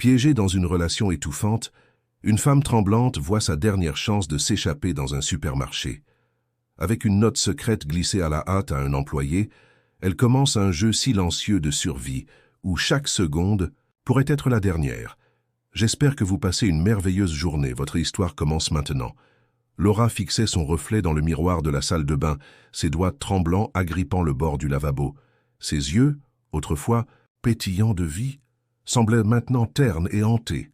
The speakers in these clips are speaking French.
Piégée dans une relation étouffante, une femme tremblante voit sa dernière chance de s'échapper dans un supermarché. Avec une note secrète glissée à la hâte à un employé, elle commence un jeu silencieux de survie où chaque seconde pourrait être la dernière. J'espère que vous passez une merveilleuse journée. Votre histoire commence maintenant. Laura fixait son reflet dans le miroir de la salle de bain, ses doigts tremblants agrippant le bord du lavabo. Ses yeux, autrefois pétillants de vie, semblaient maintenant ternes et hantés.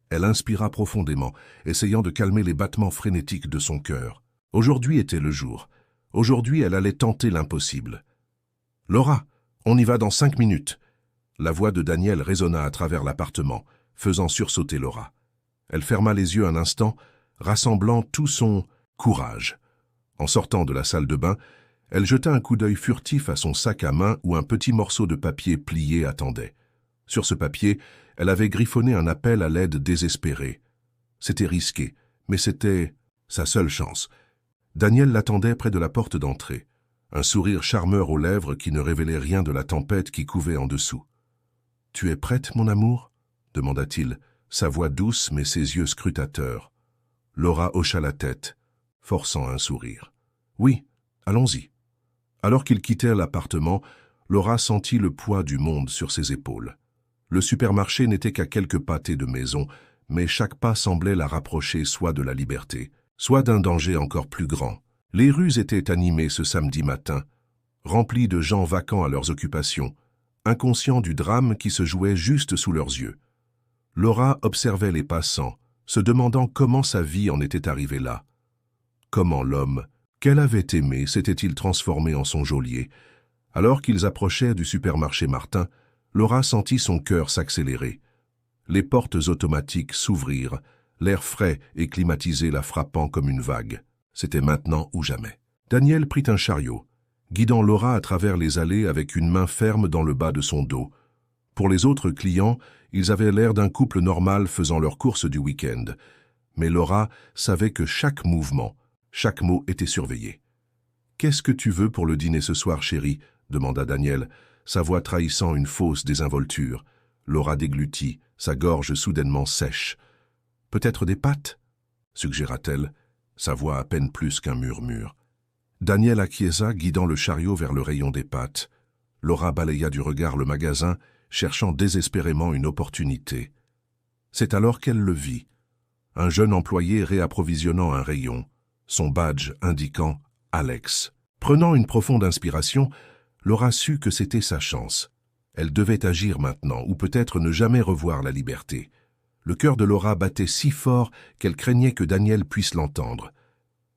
Elle inspira profondément, essayant de calmer les battements frénétiques de son cœur. Aujourd'hui était le jour. Aujourd'hui, elle allait tenter l'impossible. « Laura, on y va dans 5 minutes !» La voix de Daniel résonna à travers l'appartement, faisant sursauter Laura. Elle ferma les yeux un instant, rassemblant tout son courage. En sortant de la salle de bain, elle jeta un coup d'œil furtif à son sac à main où un petit morceau de papier plié attendait. Sur ce papier, elle avait griffonné un appel à l'aide désespéré. C'était risqué, mais c'était sa seule chance. Daniel l'attendait près de la porte d'entrée, un sourire charmeur aux lèvres qui ne révélait rien de la tempête qui couvait en dessous. « Tu es prête, mon amour ?» demanda-t-il, sa voix douce mais ses yeux scrutateurs. Laura hocha la tête, forçant un sourire. « Oui, allons-y. » Alors qu'ils quittèrent l'appartement, Laura sentit le poids du monde sur ses épaules. Le supermarché n'était qu'à quelques pâtés de maison, mais chaque pas semblait la rapprocher soit de la liberté, soit d'un danger encore plus grand. Les rues étaient animées ce samedi matin, remplies de gens vacants à leurs occupations, inconscients du drame qui se jouait juste sous leurs yeux. Laura observait les passants, se demandant comment sa vie en était arrivée là. Comment l'homme qu'elle avait aimé s'était-il transformé en son geôlier? Alors qu'ils approchèrent du supermarché Martin, Laura sentit son cœur s'accélérer. Les portes automatiques s'ouvrirent, l'air frais et climatisé la frappant comme une vague. C'était maintenant ou jamais. Daniel prit un chariot, guidant Laura à travers les allées avec une main ferme dans le bas de son dos. Pour les autres clients, ils avaient l'air d'un couple normal faisant leurs courses du week-end. Mais Laura savait que chaque mouvement, chaque mot était surveillé. « Qu'est-ce que tu veux pour le dîner ce soir, chérie ?» demanda Daniel, sa voix trahissant une fausse désinvolture. Laura déglutit, sa gorge soudainement sèche. « Peut-être des pâtes ?» suggéra-t-elle, sa voix à peine plus qu'un murmure. Daniel acquiesça, guidant le chariot vers le rayon des pâtes. Laura balaya du regard le magasin, cherchant désespérément une opportunité. C'est alors qu'elle le vit. Un jeune employé réapprovisionnant un rayon, son badge indiquant « Alex ». Prenant une profonde inspiration, Laura sut que c'était sa chance. Elle devait agir maintenant, ou peut-être ne jamais revoir la liberté. Le cœur de Laura battait si fort qu'elle craignait que Daniel puisse l'entendre.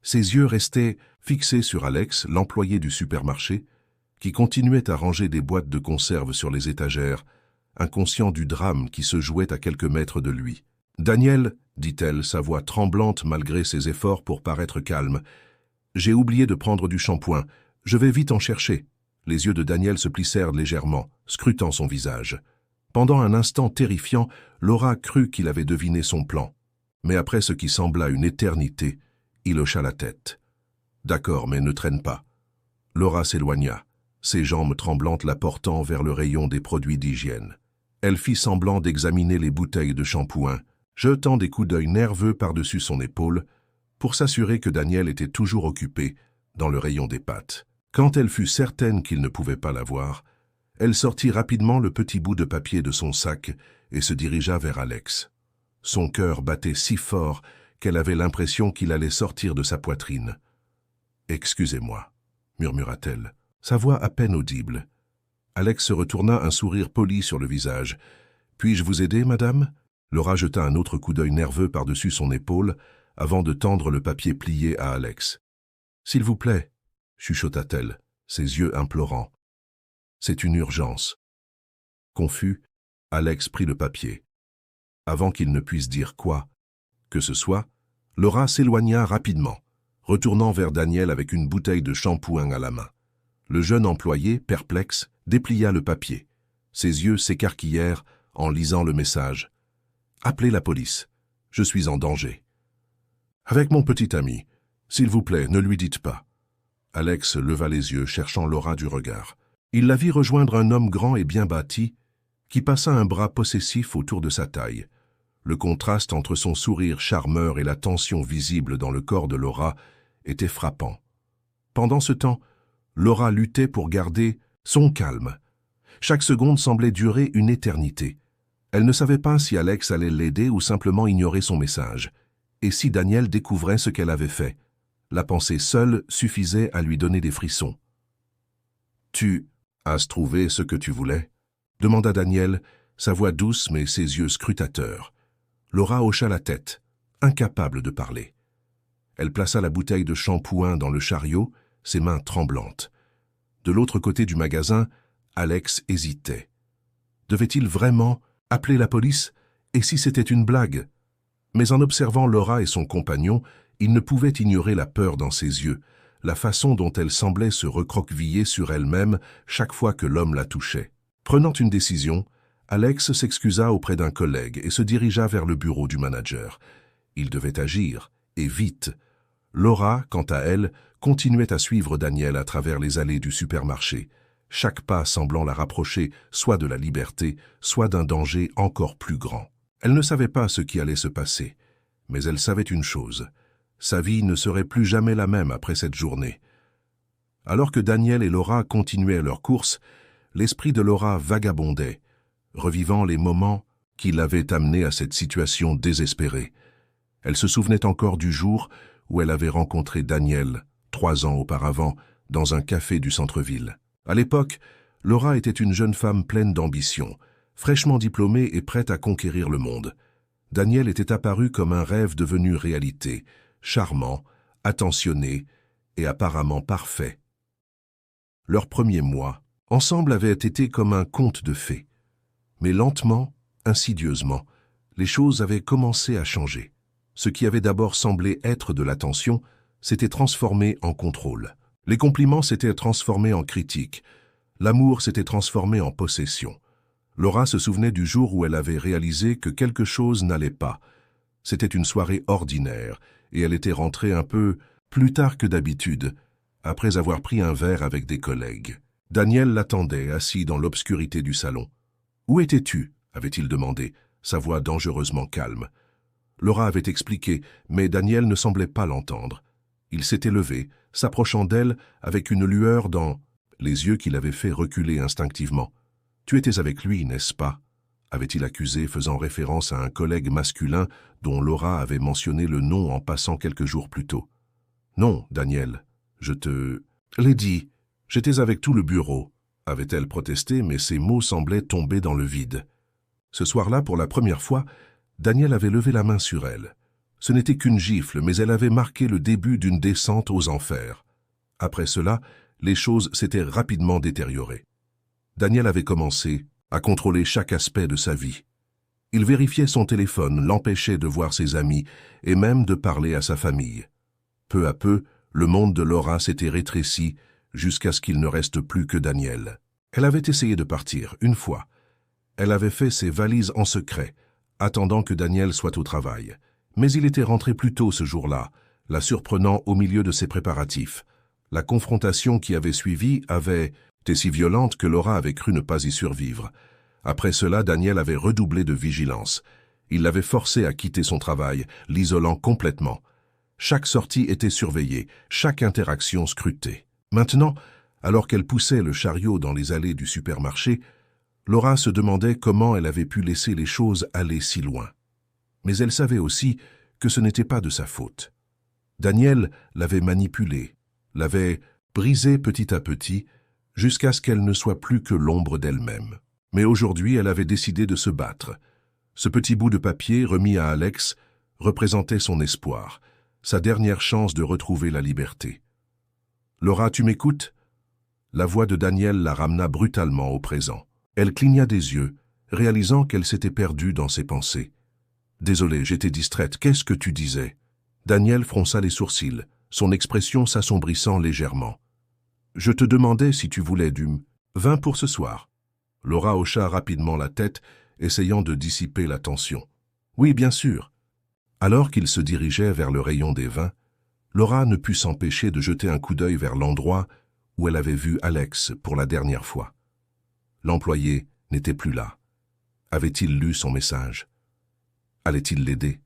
Ses yeux restaient fixés sur Alex, l'employé du supermarché, qui continuait à ranger des boîtes de conserve sur les étagères, inconscient du drame qui se jouait à quelques mètres de lui. « Daniel, » dit-elle, sa voix tremblante malgré ses efforts pour paraître calme, « j'ai oublié de prendre du shampoing. Je vais vite en chercher. » Les yeux de Daniel se plissèrent légèrement, scrutant son visage. Pendant un instant terrifiant, Laura crut qu'il avait deviné son plan. Mais après ce qui sembla une éternité, il hocha la tête. « D'accord, mais ne traîne pas. » Laura s'éloigna, ses jambes tremblantes la portant vers le rayon des produits d'hygiène. Elle fit semblant d'examiner les bouteilles de shampoing, jetant des coups d'œil nerveux par-dessus son épaule, pour s'assurer que Daniel était toujours occupé dans le rayon des pâtes. Quand elle fut certaine qu'il ne pouvait pas la voir, elle sortit rapidement le petit bout de papier de son sac et se dirigea vers Alex. Son cœur battait si fort qu'elle avait l'impression qu'il allait sortir de sa poitrine. « Excusez-moi » murmura-t-elle, sa voix à peine audible. Alex se retourna, un sourire poli sur le visage. « Puis-je vous aider, madame ?» Laura jeta un autre coup d'œil nerveux par-dessus son épaule avant de tendre le papier plié à Alex. « S'il vous plaît » chuchota-t-elle, ses yeux implorants. « C'est une urgence. » Confus, Alex prit le papier. Avant qu'il ne puisse dire quoi que ce soit, Laura s'éloigna rapidement, retournant vers Daniel avec une bouteille de shampoing à la main. Le jeune employé, perplexe, déplia le papier. Ses yeux s'écarquillèrent en lisant le message. « Appelez la police. Je suis en danger. »« Avec mon petit ami. S'il vous plaît, ne lui dites pas. » Alex leva les yeux, cherchant Laura du regard. Il la vit rejoindre un homme grand et bien bâti, qui passa un bras possessif autour de sa taille. Le contraste entre son sourire charmeur et la tension visible dans le corps de Laura était frappant. Pendant ce temps, Laura luttait pour garder son calme. Chaque seconde semblait durer une éternité. Elle ne savait pas si Alex allait l'aider ou simplement ignorer son message. Et si Daniel découvrait ce qu'elle avait fait? La pensée seule suffisait à lui donner des frissons. « Tu as trouvé ce que tu voulais ?» demanda Daniel, sa voix douce mais ses yeux scrutateurs. Laura hocha la tête, incapable de parler. Elle plaça la bouteille de shampoing dans le chariot, ses mains tremblantes. De l'autre côté du magasin, Alex hésitait. Devait-il vraiment appeler la police? Et si c'était une blague? Mais en observant Laura et son compagnon, il ne pouvait ignorer la peur dans ses yeux, la façon dont elle semblait se recroqueviller sur elle-même chaque fois que l'homme la touchait. Prenant une décision, Alex s'excusa auprès d'un collègue et se dirigea vers le bureau du manager. Il devait agir, et vite. Laura, quant à elle, continuait à suivre Daniel à travers les allées du supermarché, chaque pas semblant la rapprocher soit de la liberté, soit d'un danger encore plus grand. Elle ne savait pas ce qui allait se passer, mais elle savait une chose. Sa vie ne serait plus jamais la même après cette journée. Alors que Daniel et Laura continuaient leur course, l'esprit de Laura vagabondait, revivant les moments qui l'avaient amenée à cette situation désespérée. Elle se souvenait encore du jour où elle avait rencontré Daniel, 3 ans auparavant, dans un café du centre-ville. À l'époque, Laura était une jeune femme pleine d'ambition, fraîchement diplômée et prête à conquérir le monde. Daniel était apparu comme un rêve devenu réalité, charmant, attentionné et apparemment parfait. Leurs premiers mois, ensemble, avaient été comme un conte de fées. Mais lentement, insidieusement, les choses avaient commencé à changer. Ce qui avait d'abord semblé être de l'attention s'était transformé en contrôle. Les compliments s'étaient transformés en critiques. L'amour s'était transformé en possession. Laura se souvenait du jour où elle avait réalisé que quelque chose n'allait pas. C'était une soirée ordinaire, et elle était rentrée un peu plus tard que d'habitude, après avoir pris un verre avec des collègues. Daniel l'attendait, assis dans l'obscurité du salon. « Où étais-tu » avait-il demandé, sa voix dangereusement calme. Laura avait expliqué, mais Daniel ne semblait pas l'entendre. Il s'était levé, s'approchant d'elle avec une lueur dans les yeux qui l'avaient fait reculer instinctivement. « Tu étais avec lui, n'est-ce pas » avait-il accusé, faisant référence à un collègue masculin dont Laura avait mentionné le nom en passant quelques jours plus tôt. « Non, Daniel, je te l'ai dit. J'étais avec tout le bureau » avait-elle protesté, mais ses mots semblaient tomber dans le vide. Ce soir-là, pour la première fois, Daniel avait levé la main sur elle. Ce n'était qu'une gifle, mais elle avait marqué le début d'une descente aux enfers. Après cela, les choses s'étaient rapidement détériorées. Daniel avait commencé à contrôler chaque aspect de sa vie. Il vérifiait son téléphone, l'empêchait de voir ses amis et même de parler à sa famille. Peu à peu, le monde de Laura s'était rétréci jusqu'à ce qu'il ne reste plus que Daniel. Elle avait essayé de partir, une fois. Elle avait fait ses valises en secret, attendant que Daniel soit au travail. Mais il était rentré plus tôt ce jour-là, la surprenant au milieu de ses préparatifs. La confrontation qui avait suivi avait été si violente que Laura avait cru ne pas y survivre. Après cela, Daniel avait redoublé de vigilance. Il l'avait forcé à quitter son travail, l'isolant complètement. Chaque sortie était surveillée, chaque interaction scrutée. Maintenant, alors qu'elle poussait le chariot dans les allées du supermarché, Laura se demandait comment elle avait pu laisser les choses aller si loin. Mais elle savait aussi que ce n'était pas de sa faute. Daniel l'avait manipulée, l'avait brisée petit à petit, jusqu'à ce qu'elle ne soit plus que l'ombre d'elle-même. Mais aujourd'hui, elle avait décidé de se battre. Ce petit bout de papier remis à Alex représentait son espoir, sa dernière chance de retrouver la liberté. « Laura, tu m'écoutes » La voix de Daniel la ramena brutalement au présent. Elle cligna des yeux, réalisant qu'elle s'était perdue dans ses pensées. « Désolée, j'étais distraite. Qu'est-ce que tu disais » Daniel fronça les sourcils, son expression s'assombrissant légèrement. « Je te demandais si tu voulais du vin pour ce soir. » Laura hocha rapidement la tête, essayant de dissiper la tension. « Oui, bien sûr. » Alors qu'il se dirigeait vers le rayon des vins, Laura ne put s'empêcher de jeter un coup d'œil vers l'endroit où elle avait vu Alex pour la dernière fois. L'employé n'était plus là. Avait-il lu son message? Allait-il l'aider?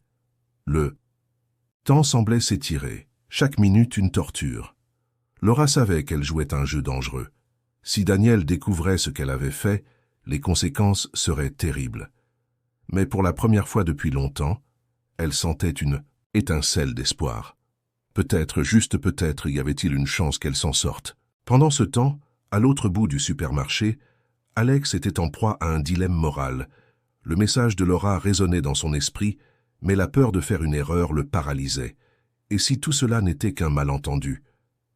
Le temps semblait s'étirer, chaque minute une torture. Laura savait qu'elle jouait un jeu dangereux. Si Daniel découvrait ce qu'elle avait fait, les conséquences seraient terribles. Mais pour la première fois depuis longtemps, elle sentait une étincelle d'espoir. Peut-être, juste peut-être, y avait-il une chance qu'elle s'en sorte. Pendant ce temps, à l'autre bout du supermarché, Alex était en proie à un dilemme moral. Le message de Laura résonnait dans son esprit, mais la peur de faire une erreur le paralysait. Et si tout cela n'était qu'un malentendu?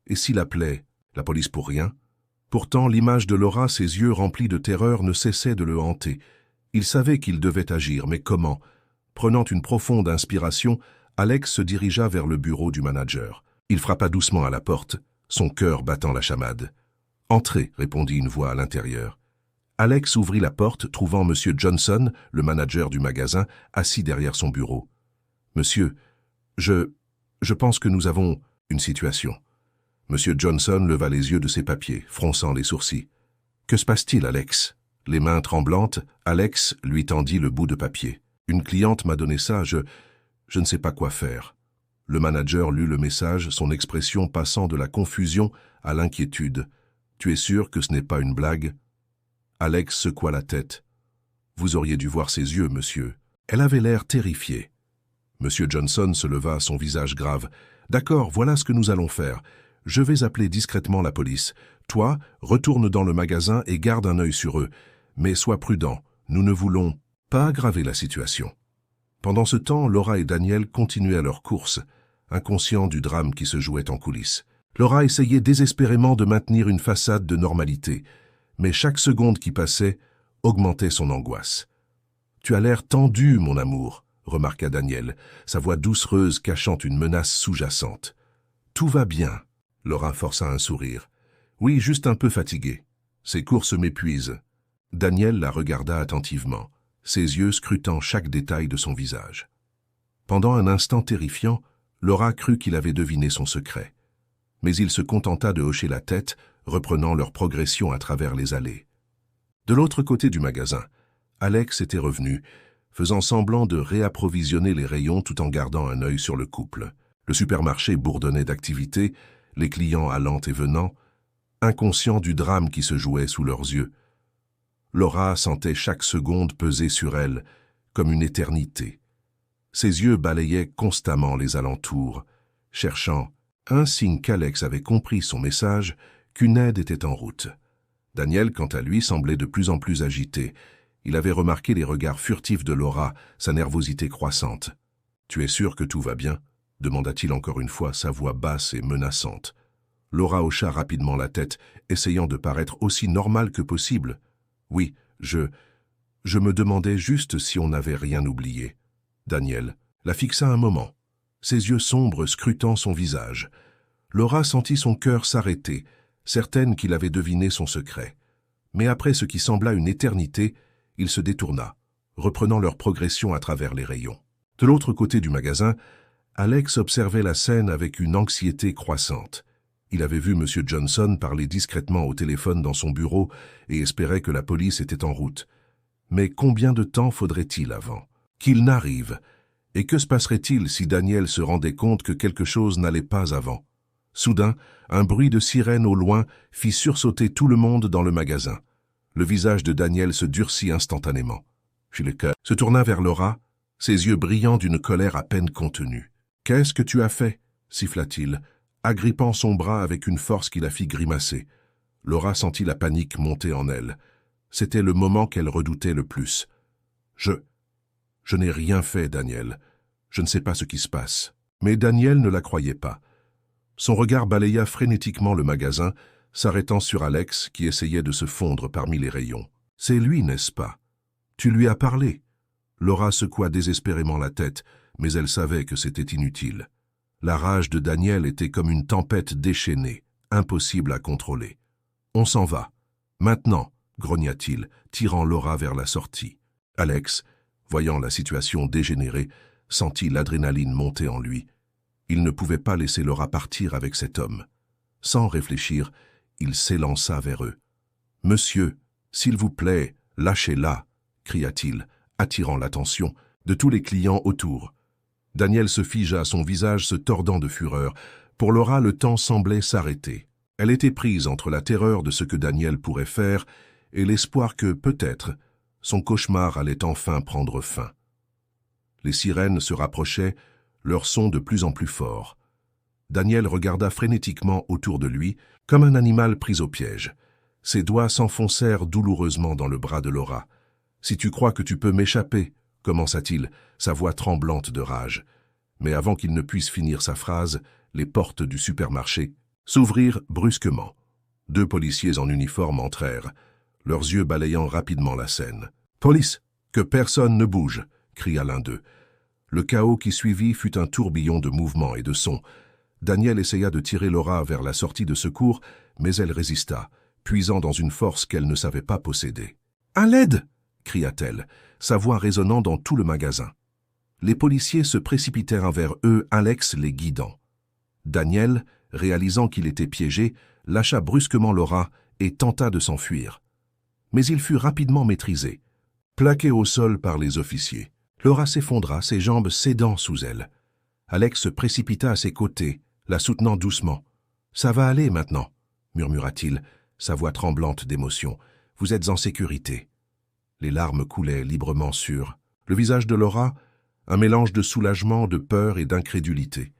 Et s'il appelait la police pour rien? Pourtant, l'image de Laura, ses yeux remplis de terreur, ne cessait de le hanter. Il savait qu'il devait agir, mais comment? Prenant une profonde inspiration, Alex se dirigea vers le bureau du manager. Il frappa doucement à la porte, son cœur battant la chamade. « Entrez », répondit une voix à l'intérieur. Alex ouvrit la porte, trouvant M. Johnson, le manager du magasin, assis derrière son bureau. « Monsieur, je pense que nous avons une situation. » M. Johnson leva les yeux de ses papiers, fronçant les sourcils. « Que se passe-t-il, Alex ?» Les mains tremblantes, Alex lui tendit le bout de papier. « Une cliente m'a donné ça, je ne sais pas quoi faire. » Le manager lut le message, son expression passant de la confusion à l'inquiétude. « Tu es sûr que ce n'est pas une blague ?» Alex secoua la tête. « Vous auriez dû voir ses yeux, monsieur. » Elle avait l'air terrifiée. M. Johnson se leva, son visage grave. « D'accord, voilà ce que nous allons faire. Je vais appeler discrètement la police. Toi, retourne dans le magasin et garde un œil sur eux. Mais sois prudent, nous ne voulons pas aggraver la situation. » Pendant ce temps, Laura et Daniel continuaient leur course, inconscients du drame qui se jouait en coulisses. Laura essayait désespérément de maintenir une façade de normalité, mais chaque seconde qui passait augmentait son angoisse. « Tu as l'air tendu, mon amour », remarqua Daniel, sa voix doucereuse cachant une menace sous-jacente. « Tout va bien », Laura força un sourire. « Oui, juste un peu fatigué. Ces courses m'épuisent. » Daniel la regarda attentivement, ses yeux scrutant chaque détail de son visage. Pendant un instant terrifiant, Laura crut qu'il avait deviné son secret. Mais il se contenta de hocher la tête, reprenant leur progression à travers les allées. De l'autre côté du magasin, Alex était revenu, faisant semblant de réapprovisionner les rayons tout en gardant un œil sur le couple. Le supermarché bourdonnait d'activité, les clients allant et venant, inconscients du drame qui se jouait sous leurs yeux. Laura sentait chaque seconde peser sur elle, comme une éternité. Ses yeux balayaient constamment les alentours, cherchant un signe qu'Alex avait compris son message, qu'une aide était en route. Daniel, quant à lui, semblait de plus en plus agité. Il avait remarqué les regards furtifs de Laura, sa nervosité croissante. « Tu es sûr que tout va bien ?» demanda-t-il encore une fois, sa voix basse et menaçante. Laura hocha rapidement la tête, essayant de paraître aussi normale que possible. « Oui, je me demandais juste si on n'avait rien oublié. » Daniel la fixa un moment, ses yeux sombres scrutant son visage. Laura sentit son cœur s'arrêter, certaine qu'il avait deviné son secret. Mais après ce qui sembla une éternité, il se détourna, reprenant leur progression à travers les rayons. De l'autre côté du magasin, Alex observait la scène avec une anxiété croissante. Il avait vu M. Johnson parler discrètement au téléphone dans son bureau et espérait que la police était en route. Mais combien de temps faudrait-il avant qu'il n'arrive? Et que se passerait-il si Daniel se rendait compte que quelque chose n'allait pas avant? Soudain, un bruit de sirène au loin fit sursauter tout le monde dans le magasin. Le visage de Daniel se durcit instantanément. Schilker se tourna vers Laura, ses yeux brillants d'une colère à peine contenue. « Qu'est-ce que tu as fait ?» siffla-t-il, agrippant son bras avec une force qui la fit grimacer. Laura sentit la panique monter en elle. C'était le moment qu'elle redoutait le plus. « Je n'ai rien fait, Daniel. Je ne sais pas ce qui se passe. » Mais Daniel ne la croyait pas. Son regard balaya frénétiquement le magasin, s'arrêtant sur Alex qui essayait de se fondre parmi les rayons. « C'est lui, n'est-ce pas? Tu lui as parlé ?» Laura secoua désespérément la tête, mais elle savait que c'était inutile. La rage de Daniel était comme une tempête déchaînée, impossible à contrôler. « On s'en va. Maintenant !» grogna-t-il, tirant Laura vers la sortie. Alex, voyant la situation dégénérer, sentit l'adrénaline monter en lui. Il ne pouvait pas laisser Laura partir avec cet homme. Sans réfléchir, il s'élança vers eux. « Monsieur, s'il vous plaît, lâchez-la !» cria-t-il, attirant l'attention de tous les clients autour. Daniel se figea, son visage se tordant de fureur. Pour Laura, le temps semblait s'arrêter. Elle était prise entre la terreur de ce que Daniel pourrait faire et l'espoir que, peut-être, son cauchemar allait enfin prendre fin. Les sirènes se rapprochaient, leur son de plus en plus fort. Daniel regarda frénétiquement autour de lui, comme un animal pris au piège. Ses doigts s'enfoncèrent douloureusement dans le bras de Laura. « Si tu crois que tu peux m'échapper, » commença-t-il, sa voix tremblante de rage. Mais avant qu'il ne puisse finir sa phrase, les portes du supermarché s'ouvrirent brusquement. 2 policiers en uniforme entrèrent, leurs yeux balayant rapidement la scène. « Police, que personne ne bouge !» cria l'un d'eux. Le chaos qui suivit fut un tourbillon de mouvements et de sons. Daniel essaya de tirer Laura vers la sortie de secours, mais elle résista, puisant dans une force qu'elle ne savait pas posséder. « À l'aide !» cria-t-elle, sa voix résonnant dans tout le magasin. Les policiers se précipitèrent vers eux, Alex les guidant. Daniel, réalisant qu'il était piégé, lâcha brusquement Laura et tenta de s'enfuir. Mais il fut rapidement maîtrisé, plaqué au sol par les officiers. Laura s'effondra, ses jambes cédant sous elle. Alex se précipita à ses côtés, la soutenant doucement. « Ça va aller maintenant » murmura-t-il, sa voix tremblante d'émotion. « Vous êtes en sécurité. » Les larmes coulaient librement sur le visage de Laura, un mélange de soulagement, de peur et d'incrédulité.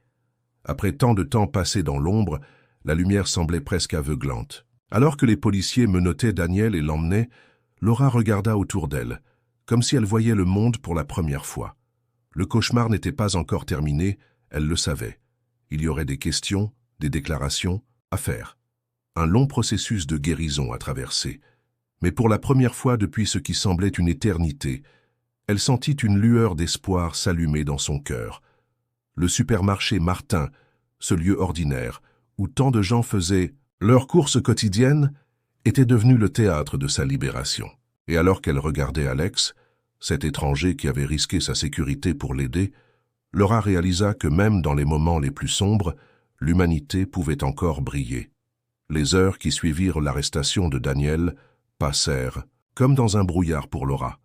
Après tant de temps passé dans l'ombre, la lumière semblait presque aveuglante. Alors que les policiers menottaient Daniel et l'emmenaient, Laura regarda autour d'elle, comme si elle voyait le monde pour la première fois. Le cauchemar n'était pas encore terminé, elle le savait. Il y aurait des questions, des déclarations à faire. Un long processus de guérison à traverser. Mais pour la première fois depuis ce qui semblait une éternité, elle sentit une lueur d'espoir s'allumer dans son cœur. Le supermarché Martin, ce lieu ordinaire, où tant de gens faisaient leurs courses quotidiennes, était devenu le théâtre de sa libération. Et alors qu'elle regardait Alex, cet étranger qui avait risqué sa sécurité pour l'aider, Laura réalisa que même dans les moments les plus sombres, l'humanité pouvait encore briller. Les heures qui suivirent l'arrestation de Daniel passèrent, comme dans un brouillard pour Laura.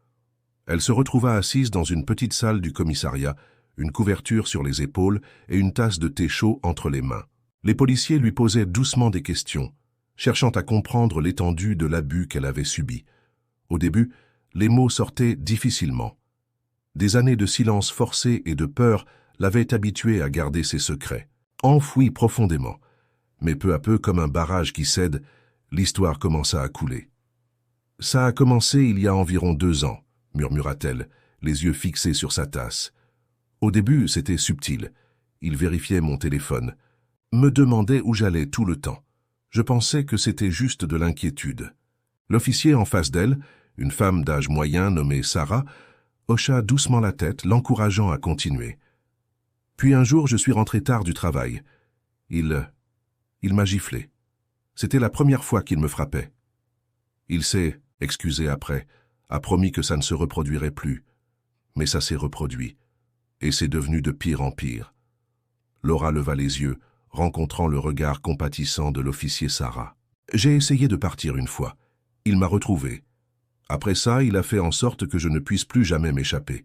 Elle se retrouva assise dans une petite salle du commissariat, une couverture sur les épaules et une tasse de thé chaud entre les mains. Les policiers lui posaient doucement des questions, cherchant à comprendre l'étendue de l'abus qu'elle avait subi. Au début, les mots sortaient difficilement. Des années de silence forcé et de peur l'avaient habituée à garder ses secrets, enfouis profondément. Mais peu à peu, comme un barrage qui cède, l'histoire commença à couler. « Ça a commencé il y a environ 2 ans, » murmura-t-elle, les yeux fixés sur sa tasse. Au début, c'était subtil. Il vérifiait mon téléphone, me demandait où j'allais tout le temps. Je pensais que c'était juste de l'inquiétude. L'officier en face d'elle, une femme d'âge moyen nommée Sarah, hocha doucement la tête, l'encourageant à continuer. Puis un jour, je suis rentré tard du travail. Il m'a giflé. C'était la première fois qu'il me frappait. Il s'est excusé après, a promis que ça ne se reproduirait plus. Mais ça s'est reproduit. Et c'est devenu de pire en pire. Laura leva les yeux, rencontrant le regard compatissant de l'officier Sarah. J'ai essayé de partir une fois. Il m'a retrouvé. Après ça, il a fait en sorte que je ne puisse plus jamais m'échapper.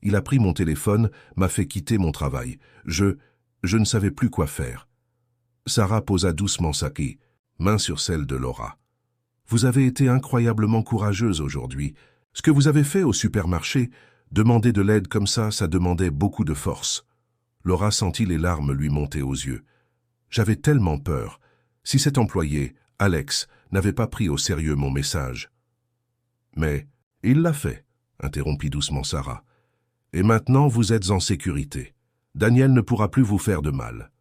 Il a pris mon téléphone, m'a fait quitter mon travail. Je ne savais plus quoi faire. Sarah posa doucement sa main sur celle de Laura. Vous avez été incroyablement courageuse aujourd'hui. Ce que vous avez fait au supermarché, demander de l'aide comme ça demandait beaucoup de force. Laura sentit les larmes lui monter aux yeux. J'avais tellement peur. Si cet employé, Alex, n'avait pas pris au sérieux mon message. Mais il l'a fait, interrompit doucement Sarah. Et maintenant vous êtes en sécurité. Daniel ne pourra plus vous faire de mal.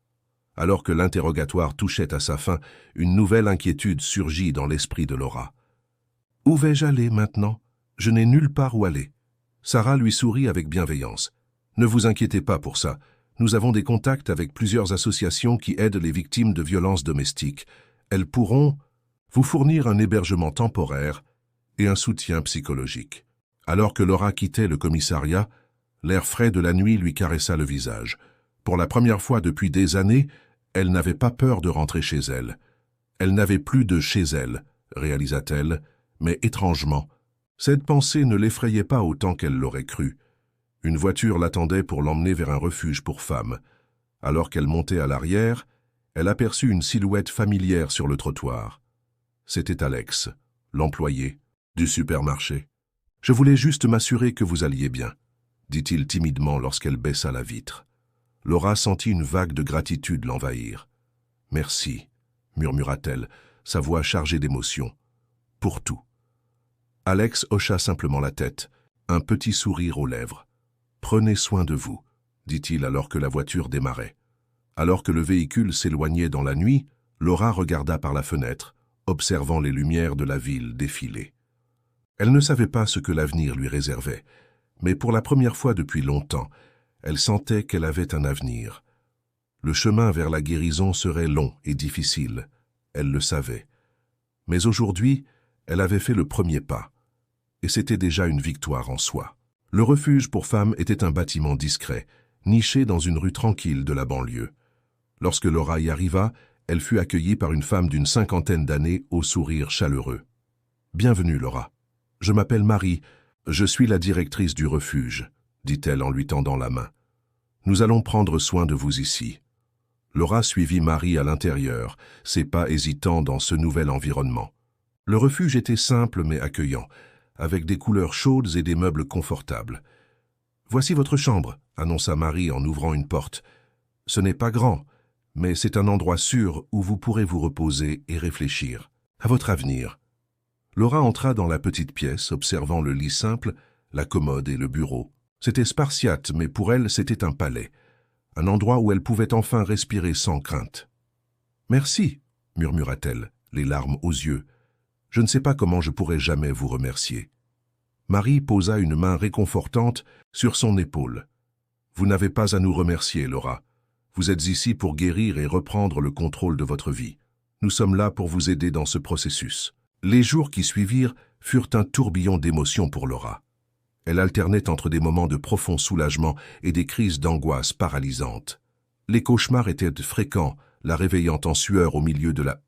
Alors que l'interrogatoire touchait à sa fin, une nouvelle inquiétude surgit dans l'esprit de Laura. Où vais-je aller maintenant? Je n'ai nulle part où aller. Sarah lui sourit avec bienveillance. Ne vous inquiétez pas pour ça. Nous avons des contacts avec plusieurs associations qui aident les victimes de violences domestiques. Elles pourront vous fournir un hébergement temporaire et un soutien psychologique. Alors que Laura quittait le commissariat, l'air frais de la nuit lui caressa le visage. Pour la première fois depuis des années, elle n'avait pas peur de rentrer chez elle. Elle n'avait plus de chez elle, réalisa-t-elle, mais étrangement, Cette pensée ne l'effrayait pas autant qu'elle l'aurait cru. Une voiture l'attendait pour l'emmener vers un refuge pour femmes. Alors qu'elle montait à l'arrière, elle aperçut une silhouette familière sur le trottoir. C'était Alex, l'employé du supermarché. « Je voulais juste m'assurer que vous alliez bien », dit-il timidement lorsqu'elle baissa la vitre. Laura sentit une vague de gratitude l'envahir. « Merci », murmura-t-elle, sa voix chargée d'émotion. « Pour tout. » Alex hocha simplement la tête, un petit sourire aux lèvres. « Prenez soin de vous », dit-il alors que la voiture démarrait. Alors que le véhicule s'éloignait dans la nuit, Laura regarda par la fenêtre, observant les lumières de la ville défiler. Elle ne savait pas ce que l'avenir lui réservait, mais pour la première fois depuis longtemps, elle sentait qu'elle avait un avenir. Le chemin vers la guérison serait long et difficile, elle le savait. Mais aujourd'hui, elle avait fait le premier pas, et c'était déjà une victoire en soi. Le refuge pour femmes était un bâtiment discret, niché dans une rue tranquille de la banlieue. Lorsque Laura y arriva, elle fut accueillie par une femme d'une 50aine d'années au sourire chaleureux. « Bienvenue, Laura. Je m'appelle Marie, je suis la directrice du refuge, » dit-elle en lui tendant la main. « Nous allons prendre soin de vous ici. » Laura suivit Marie à l'intérieur, ses pas hésitants dans ce nouvel environnement. Le refuge était simple mais accueillant, avec des couleurs chaudes et des meubles confortables. « Voici votre chambre, » annonça Marie en ouvrant une porte. « Ce n'est pas grand, mais c'est un endroit sûr où vous pourrez vous reposer et réfléchir à votre avenir. » Laura entra dans la petite pièce, observant le lit simple, la commode et le bureau. C'était spartiate, mais pour elle, c'était un palais, un endroit où elle pouvait enfin respirer sans crainte. « Merci, » murmura-t-elle, les larmes aux yeux. « Je ne sais pas comment je pourrai jamais vous remercier. » Marie posa une main réconfortante sur son épaule. « Vous n'avez pas à nous remercier, Laura. Vous êtes ici pour guérir et reprendre le contrôle de votre vie. Nous sommes là pour vous aider dans ce processus. » Les jours qui suivirent furent un tourbillon d'émotions pour Laura. Elle alternait entre des moments de profond soulagement et des crises d'angoisse paralysantes. Les cauchemars étaient fréquents, la réveillant en sueur au milieu de la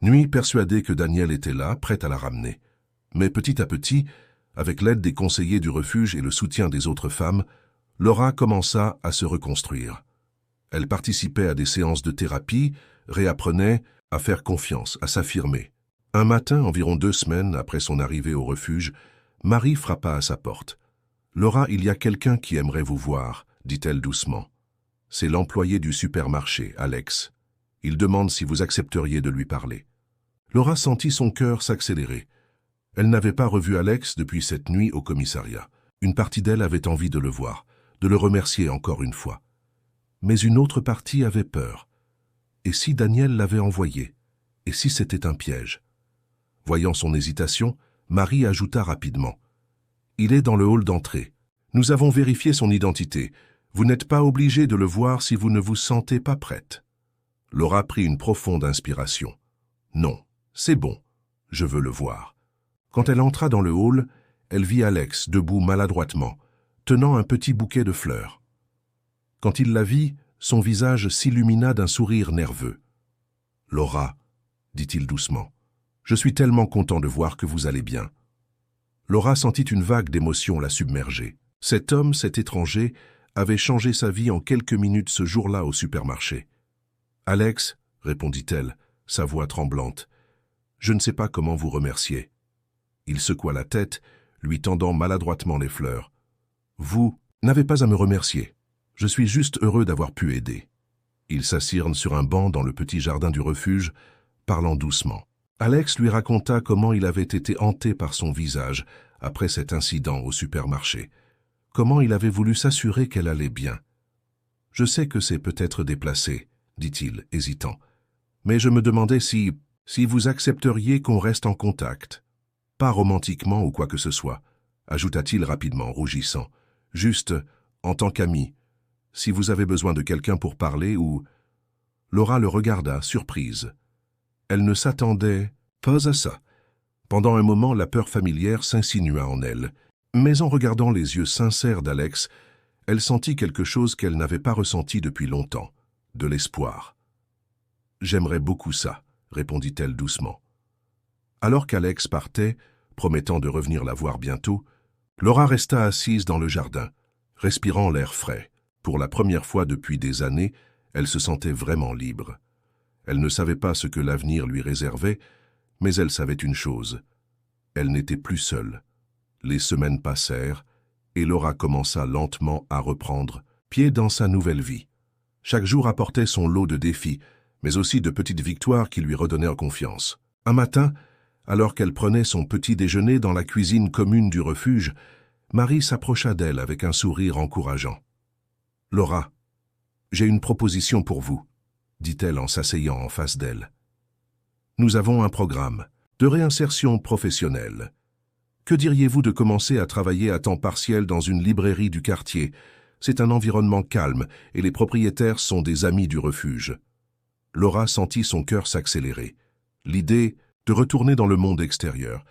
nuit, persuadée que Daniel était là, prêt à la ramener. Mais petit à petit, avec l'aide des conseillers du refuge et le soutien des autres femmes, Laura commença à se reconstruire. Elle participait à des séances de thérapie, réapprenait à faire confiance, à s'affirmer. Un matin, environ 2 semaines après son arrivée au refuge, Marie frappa à sa porte. « Laura, il y a quelqu'un qui aimerait vous voir, » dit-elle doucement. « C'est l'employé du supermarché, Alex. Il demande si vous accepteriez de lui parler. » Laura sentit son cœur s'accélérer. Elle n'avait pas revu Alex depuis cette nuit au commissariat. Une partie d'elle avait envie de le voir, de le remercier encore une fois. Mais une autre partie avait peur. Et si Daniel l'avait envoyé? Et si c'était un piège? Voyant son hésitation, Marie ajouta rapidement. « Il est dans le hall d'entrée. Nous avons vérifié son identité. Vous n'êtes pas obligé de le voir si vous ne vous sentez pas prête. » Laura prit une profonde inspiration. « Non, c'est bon. Je veux le voir. » Quand elle entra dans le hall, elle vit Alex debout maladroitement, tenant un petit bouquet de fleurs. Quand il la vit, son visage s'illumina d'un sourire nerveux. « Laura, » dit-il doucement. « Je suis tellement content de voir que vous allez bien. » Laura sentit une vague d'émotion la submerger. Cet homme, cet étranger, avait changé sa vie en quelques minutes ce jour-là au supermarché. « Alex, » répondit-elle, sa voix tremblante, « je ne sais pas comment vous remercier. » Il secoua la tête, lui tendant maladroitement les fleurs. « Vous n'avez pas à me remercier. Je suis juste heureux d'avoir pu aider. » Ils s'assirent sur un banc dans le petit jardin du refuge, parlant doucement. Alex lui raconta comment il avait été hanté par son visage après cet incident au supermarché, comment il avait voulu s'assurer qu'elle allait bien. « Je sais que c'est peut-être déplacé, » dit-il, hésitant, « mais je me demandais si vous accepteriez qu'on reste en contact. Pas romantiquement ou quoi que ce soit, » ajouta-t-il rapidement, rougissant, « juste en tant qu'ami, si vous avez besoin de quelqu'un pour parler ou... » Laura le regarda, surprise. Elle ne s'attendait pas à ça. Pendant un moment, la peur familière s'insinua en elle, mais en regardant les yeux sincères d'Alex, elle sentit quelque chose qu'elle n'avait pas ressenti depuis longtemps, de l'espoir. « J'aimerais beaucoup ça, » répondit-elle doucement. Alors qu'Alex partait, promettant de revenir la voir bientôt, Laura resta assise dans le jardin, respirant l'air frais. Pour la première fois depuis des années, elle se sentait vraiment libre. Elle ne savait pas ce que l'avenir lui réservait, mais elle savait une chose. Elle n'était plus seule. Les semaines passèrent, et Laura commença lentement à reprendre pied dans sa nouvelle vie. Chaque jour apportait son lot de défis, mais aussi de petites victoires qui lui redonnèrent confiance. Un matin, alors qu'elle prenait son petit déjeuner dans la cuisine commune du refuge, Marie s'approcha d'elle avec un sourire encourageant. « Laura, j'ai une proposition pour vous, » dit-elle en s'asseyant en face d'elle. « Nous avons un programme de réinsertion professionnelle. Que diriez-vous de commencer à travailler à temps partiel dans une librairie du quartier? C'est un environnement calme et les propriétaires sont des amis du refuge. » Laura sentit son cœur s'accélérer. L'idée de retourner dans le monde extérieur,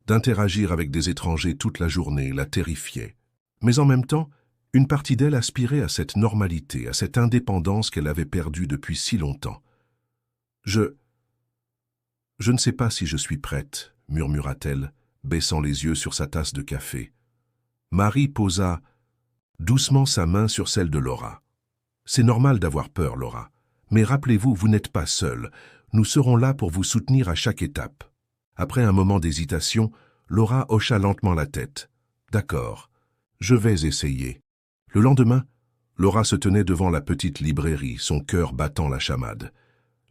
d'interagir avec des étrangers toute la journée la terrifiait. Mais en même temps, une partie d'elle aspirait à cette normalité, à cette indépendance qu'elle avait perdue depuis si longtemps. « Je ne sais pas si je suis prête, » murmura-t-elle, baissant les yeux sur sa tasse de café. Marie posa doucement sa main sur celle de Laura. « C'est normal d'avoir peur, Laura. Mais rappelez-vous, vous n'êtes pas seule. Nous serons là pour vous soutenir à chaque étape. » Après un moment d'hésitation, Laura hocha lentement la tête. « D'accord, je vais essayer. » Le lendemain, Laura se tenait devant la petite librairie, son cœur battant la chamade.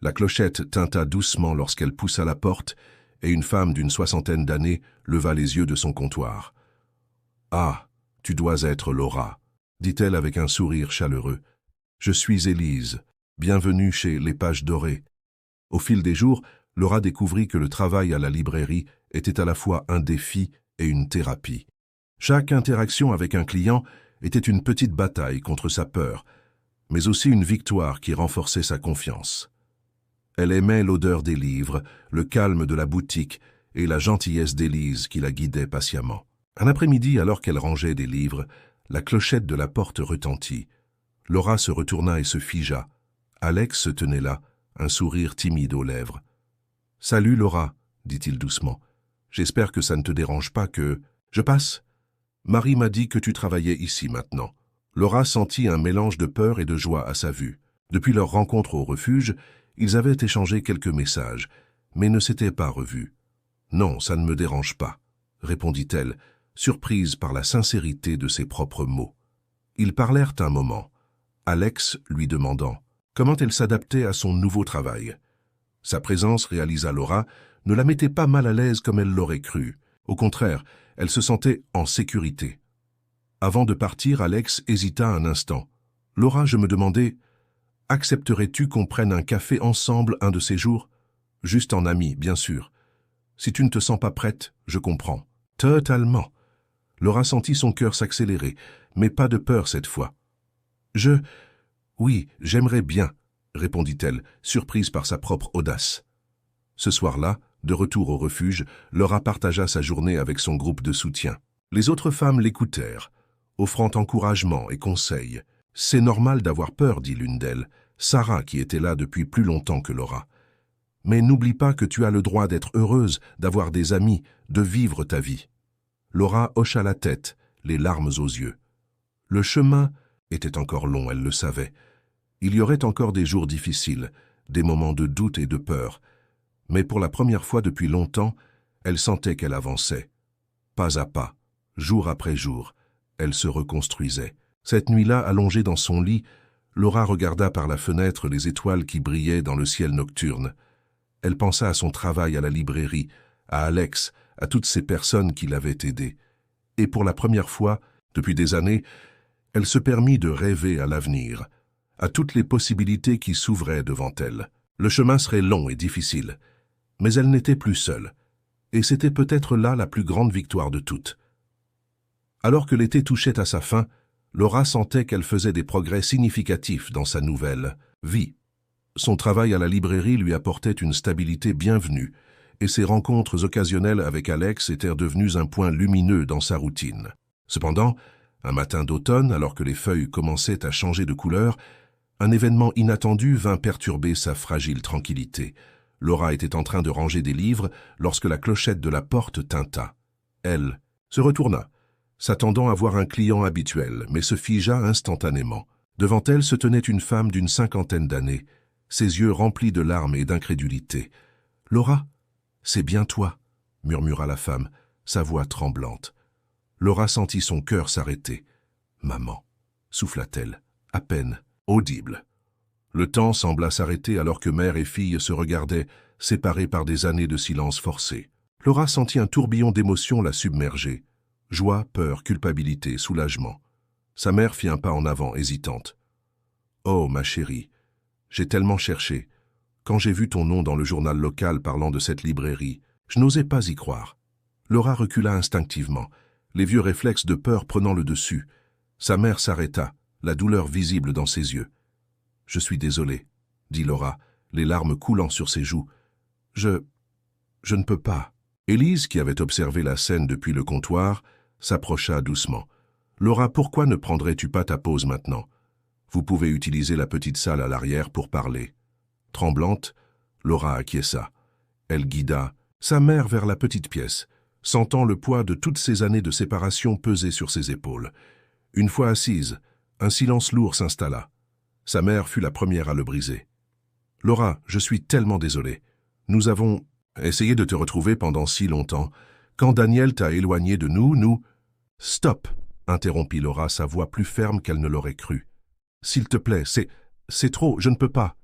La clochette tinta doucement lorsqu'elle poussa la porte et une femme d'une 60aine d'années leva les yeux de son comptoir. « Ah, tu dois être Laura, » dit-elle avec un sourire chaleureux. « Je suis Élise. Bienvenue chez Les Pages Dorées. » Au fil des jours, Laura découvrit que le travail à la librairie était à la fois un défi et une thérapie. Chaque interaction avec un client était une petite bataille contre sa peur, mais aussi une victoire qui renforçait sa confiance. Elle aimait l'odeur des livres, le calme de la boutique et la gentillesse d'Élise qui la guidait patiemment. Un après-midi, alors qu'elle rangeait des livres, la clochette de la porte retentit. Laura se retourna et se figea. Alex se tenait là, un sourire timide aux lèvres. « Salut Laura, » dit-il doucement. « J'espère que ça ne te dérange pas que... Je passe ? Marie m'a dit que tu travaillais ici maintenant. » Laura sentit un mélange de peur et de joie à sa vue. Depuis leur rencontre au refuge, ils avaient échangé quelques messages, mais ne s'étaient pas revus. « Non, ça ne me dérange pas, » répondit-elle, surprise par la sincérité de ses propres mots. Ils parlèrent un moment, Alex lui demandant comment elle s'adaptait à son nouveau travail. Sa présence, réalisa Laura, ne la mettait pas mal à l'aise comme elle l'aurait cru. Au contraire, elle se sentait en sécurité. Avant de partir, Alex hésita un instant. « Laura, je me demandais, accepterais-tu qu'on prenne un café ensemble un de ces jours? Juste en amis, bien sûr. Si tu ne te sens pas prête, je comprends. » « Totalement. » Laura sentit son cœur s'accélérer, mais pas de peur cette fois. « Oui, j'aimerais bien, » répondit-elle, surprise par sa propre audace. Ce soir-là, de retour au refuge, Laura partagea sa journée avec son groupe de soutien. Les autres femmes l'écoutèrent, offrant encouragement et conseils. « C'est normal d'avoir peur, » dit l'une d'elles, Sarah qui était là depuis plus longtemps que Laura. « Mais n'oublie pas que tu as le droit d'être heureuse, d'avoir des amis, de vivre ta vie. » Laura hocha la tête, les larmes aux yeux. Le chemin était encore long, elle le savait. Il y aurait encore des jours difficiles, des moments de doute et de peur. Mais pour la première fois depuis longtemps, elle sentait qu'elle avançait. Pas à pas, jour après jour, elle se reconstruisait. Cette nuit-là, allongée dans son lit, Laura regarda par la fenêtre les étoiles qui brillaient dans le ciel nocturne. Elle pensa à son travail à la librairie, à Alex, à toutes ces personnes qui l'avaient aidée. Et pour la première fois, depuis des années, elle se permit de rêver à l'avenir, à toutes les possibilités qui s'ouvraient devant elle. Le chemin serait long et difficile, mais elle n'était plus seule, et c'était peut-être là la plus grande victoire de toutes. Alors que l'été touchait à sa fin, Laura sentait qu'elle faisait des progrès significatifs dans sa nouvelle vie. Son travail à la librairie lui apportait une stabilité bienvenue, et ses rencontres occasionnelles avec Alex étaient devenues un point lumineux dans sa routine. Cependant, un matin d'automne, alors que les feuilles commençaient à changer de couleur, un événement inattendu vint perturber sa fragile tranquillité. Laura était en train de ranger des livres lorsque la clochette de la porte tinta. Elle se retourna, s'attendant à voir un client habituel, mais se figea instantanément. Devant elle se tenait une femme d'une 50aine d'années, ses yeux remplis de larmes et d'incrédulité. « Laura, c'est bien toi » murmura la femme, sa voix tremblante. Laura sentit son cœur s'arrêter. « Maman » souffla-t-elle, à peine audible. Le temps sembla s'arrêter alors que mère et fille se regardaient, séparées par des années de silence forcé. Laura sentit un tourbillon d'émotions la submerger. Joie, peur, culpabilité, soulagement. Sa mère fit un pas en avant, hésitante. « Oh, ma chérie, j'ai tellement cherché. Quand j'ai vu ton nom dans le journal local parlant de cette librairie, je n'osais pas y croire. » Laura recula instinctivement, les vieux réflexes de peur prenant le dessus. Sa mère s'arrêta, la douleur visible dans ses yeux. « Je suis désolée, » dit Laura, les larmes coulant sur ses joues. « Je ne peux pas. » Élise, qui avait observé la scène depuis le comptoir, s'approcha doucement. « Laura, pourquoi ne prendrais-tu pas ta pause maintenant? Vous pouvez utiliser la petite salle à l'arrière pour parler. » Tremblante, Laura acquiesça. Elle guida sa mère vers la petite pièce, sentant le poids de toutes ces années de séparation peser sur ses épaules. Une fois assise, un silence lourd s'installa. Sa mère fut la première à le briser. « Laura, je suis tellement désolée. Nous avons essayé de te retrouver pendant si longtemps. Quand Daniel t'a éloigné de nous... » « Stop !» interrompit Laura, sa voix plus ferme qu'elle ne l'aurait cru. « S'il te plaît, c'est trop, je ne peux pas. »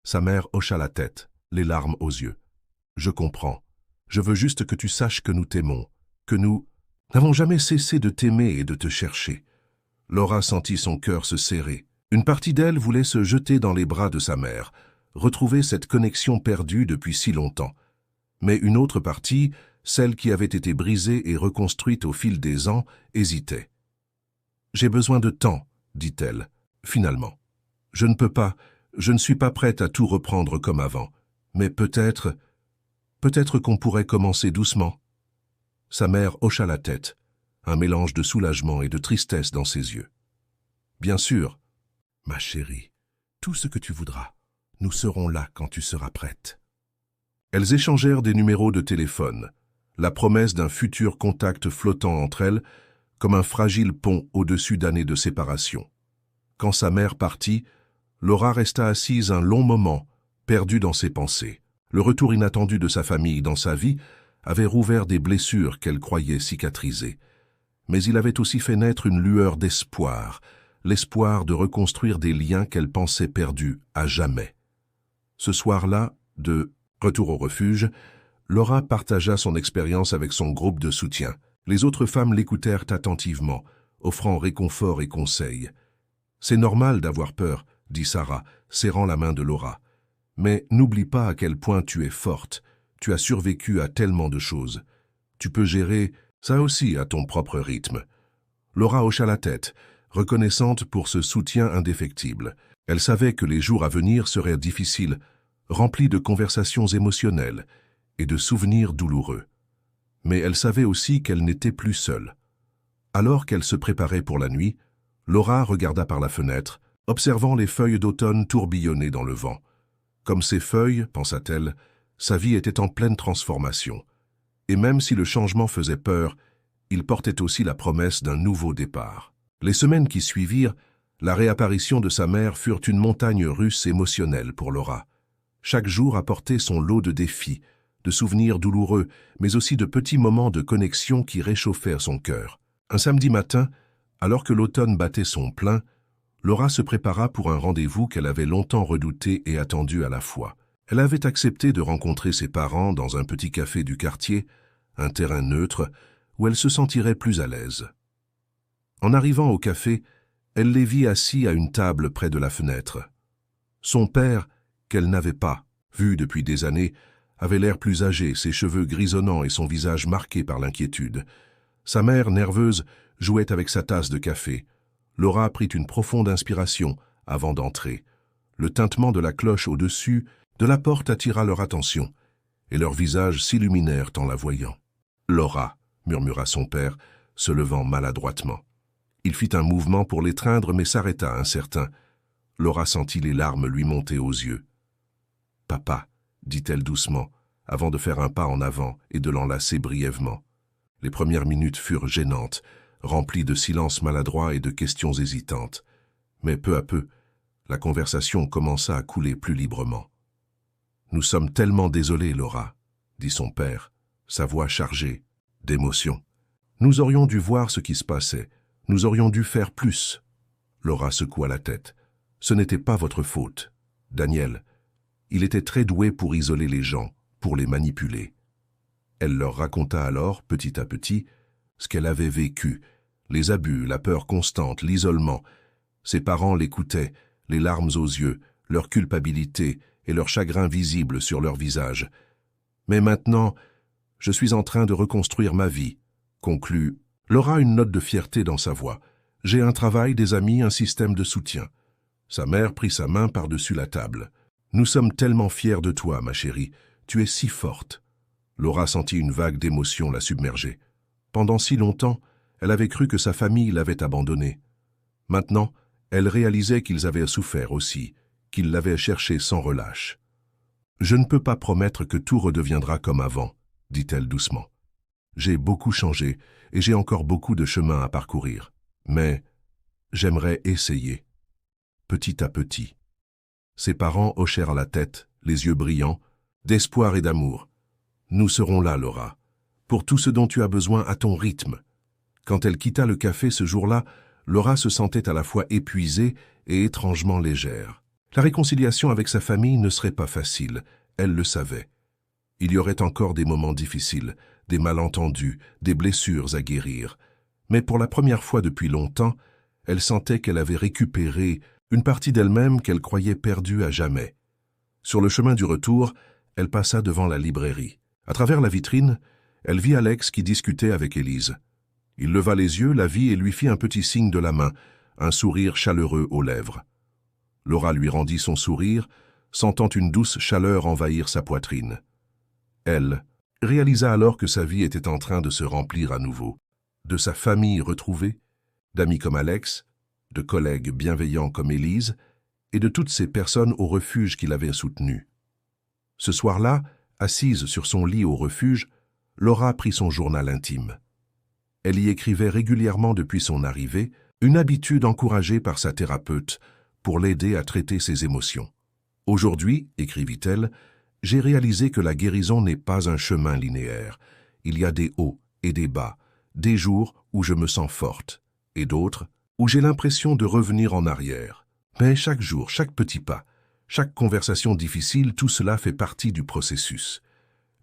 Sa mère hocha la tête, les larmes aux yeux. « Je comprends. Je veux juste que tu saches que nous t'aimons, que nous n'avons jamais cessé de t'aimer et de te chercher. » Laura sentit son cœur se serrer. Une partie d'elle voulait se jeter dans les bras de sa mère, retrouver cette connexion perdue depuis si longtemps. Mais une autre partie, celle qui avait été brisée et reconstruite au fil des ans, hésitait. « J'ai besoin de temps, » dit-elle, finalement. « Je ne peux pas, je ne suis pas prête à tout reprendre comme avant. Mais peut-être qu'on pourrait commencer doucement. » Sa mère hocha la tête, un mélange de soulagement et de tristesse dans ses yeux. « Bien sûr, ma chérie, tout ce que tu voudras. Nous serons là quand tu seras prête. » Elles échangèrent des numéros de téléphone, la promesse d'un futur contact flottant entre elles, comme un fragile pont au-dessus d'années de séparation. Quand sa mère partit, Laura resta assise un long moment, perdue dans ses pensées. Le retour inattendu de sa famille dans sa vie avait rouvert des blessures qu'elle croyait cicatrisées. Mais il avait aussi fait naître une lueur d'espoir, l'espoir de reconstruire des liens qu'elle pensait perdus à jamais. Ce soir-là, de retour au refuge, Laura partagea son expérience avec son groupe de soutien. Les autres femmes l'écoutèrent attentivement, offrant réconfort et conseils. « C'est normal d'avoir peur, » dit Sarah, serrant la main de Laura. « Mais n'oublie pas à quel point tu es forte. Tu as survécu à tellement de choses. Tu peux gérer ça aussi à ton propre rythme. » Laura hocha la tête, reconnaissante pour ce soutien indéfectible. Elle savait que les jours à venir seraient difficiles, remplis de conversations émotionnelles et de souvenirs douloureux. Mais elle savait aussi qu'elle n'était plus seule. Alors qu'elle se préparait pour la nuit, Laura regarda par la fenêtre, observant les feuilles d'automne tourbillonner dans le vent. Comme ces feuilles, pensa-t-elle, sa vie était en pleine transformation. Et même si le changement faisait peur, il portait aussi la promesse d'un nouveau départ. Les semaines qui suivirent, la réapparition de sa mère furent une montagne russe émotionnelle pour Laura. Chaque jour apportait son lot de défis, de souvenirs douloureux, mais aussi de petits moments de connexion qui réchauffèrent son cœur. Un samedi matin, alors que l'automne battait son plein, Laura se prépara pour un rendez-vous qu'elle avait longtemps redouté et attendu à la fois. Elle avait accepté de rencontrer ses parents dans un petit café du quartier, un terrain neutre, où elle se sentirait plus à l'aise. En arrivant au café, elle les vit assis à une table près de la fenêtre. Son père, qu'elle n'avait pas vu depuis des années, avait l'air plus âgé, ses cheveux grisonnants et son visage marqué par l'inquiétude. Sa mère, nerveuse, jouait avec sa tasse de café. Laura prit une profonde inspiration avant d'entrer. Le tintement de la cloche au-dessus de la porte attira leur attention, et leurs visages s'illuminèrent en la voyant. « Laura » murmura son père, se levant maladroitement. Il fit un mouvement pour l'étreindre, mais s'arrêta incertain. Laura sentit les larmes lui monter aux yeux. « Papa » dit-elle doucement, avant de faire un pas en avant et de l'enlacer brièvement. Les premières minutes furent gênantes, remplies de silences maladroits et de questions hésitantes. Mais peu à peu, la conversation commença à couler plus librement. « Nous sommes tellement désolés, Laura, » dit son père, sa voix chargée d'émotion. « Nous aurions dû voir ce qui se passait. Nous aurions dû faire plus. » Laura secoua la tête. « Ce n'était pas votre faute. Daniel, il était très doué pour isoler les gens, pour les manipuler. » Elle leur raconta alors, petit à petit, ce qu'elle avait vécu, les abus, la peur constante, l'isolement. Ses parents l'écoutaient, les larmes aux yeux, leur culpabilité et leur chagrin visible sur leur visage. « Mais maintenant, je suis en train de reconstruire ma vie, » conclut Laura, une note de fierté dans sa voix. « J'ai un travail, des amis, un système de soutien. » Sa mère prit sa main par-dessus la table. « Nous sommes tellement fiers de toi, ma chérie. Tu es si forte. » Laura sentit une vague d'émotion la submerger. Pendant si longtemps, elle avait cru que sa famille l'avait abandonnée. Maintenant, elle réalisait qu'ils avaient souffert aussi, qu'ils l'avaient cherché sans relâche. « Je ne peux pas promettre que tout redeviendra comme avant, » dit-elle doucement. « J'ai beaucoup changé et j'ai encore beaucoup de chemin à parcourir. Mais j'aimerais essayer. » Petit à petit. Ses parents hochèrent la tête, les yeux brillants, d'espoir et d'amour. « Nous serons là, Laura, pour tout ce dont tu as besoin à ton rythme. » Quand elle quitta le café ce jour-là, Laura se sentait à la fois épuisée et étrangement légère. La réconciliation avec sa famille ne serait pas facile, elle le savait. Il y aurait encore des moments difficiles, des malentendus, des blessures à guérir. Mais pour la première fois depuis longtemps, elle sentait qu'elle avait récupéré une partie d'elle-même qu'elle croyait perdue à jamais. Sur le chemin du retour, elle passa devant la librairie. À travers la vitrine, elle vit Alex qui discutait avec Élise. Il leva les yeux, la vit et lui fit un petit signe de la main, un sourire chaleureux aux lèvres. Laura lui rendit son sourire, sentant une douce chaleur envahir sa poitrine. Elle réalisa alors que sa vie était en train de se remplir à nouveau, de sa famille retrouvée, d'amis comme Alex, de collègues bienveillants comme Élise, et de toutes ces personnes au refuge qui l'avaient soutenue. Ce soir-là, assise sur son lit au refuge, Laura prit son journal intime. Elle y écrivait régulièrement depuis son arrivée, une habitude encouragée par sa thérapeute pour l'aider à traiter ses émotions. « Aujourd'hui, écrivit-elle, j'ai réalisé que la guérison n'est pas un chemin linéaire. Il y a des hauts et des bas, des jours où je me sens forte, et d'autres où j'ai l'impression de revenir en arrière. Mais chaque jour, chaque petit pas, chaque conversation difficile, tout cela fait partie du processus. »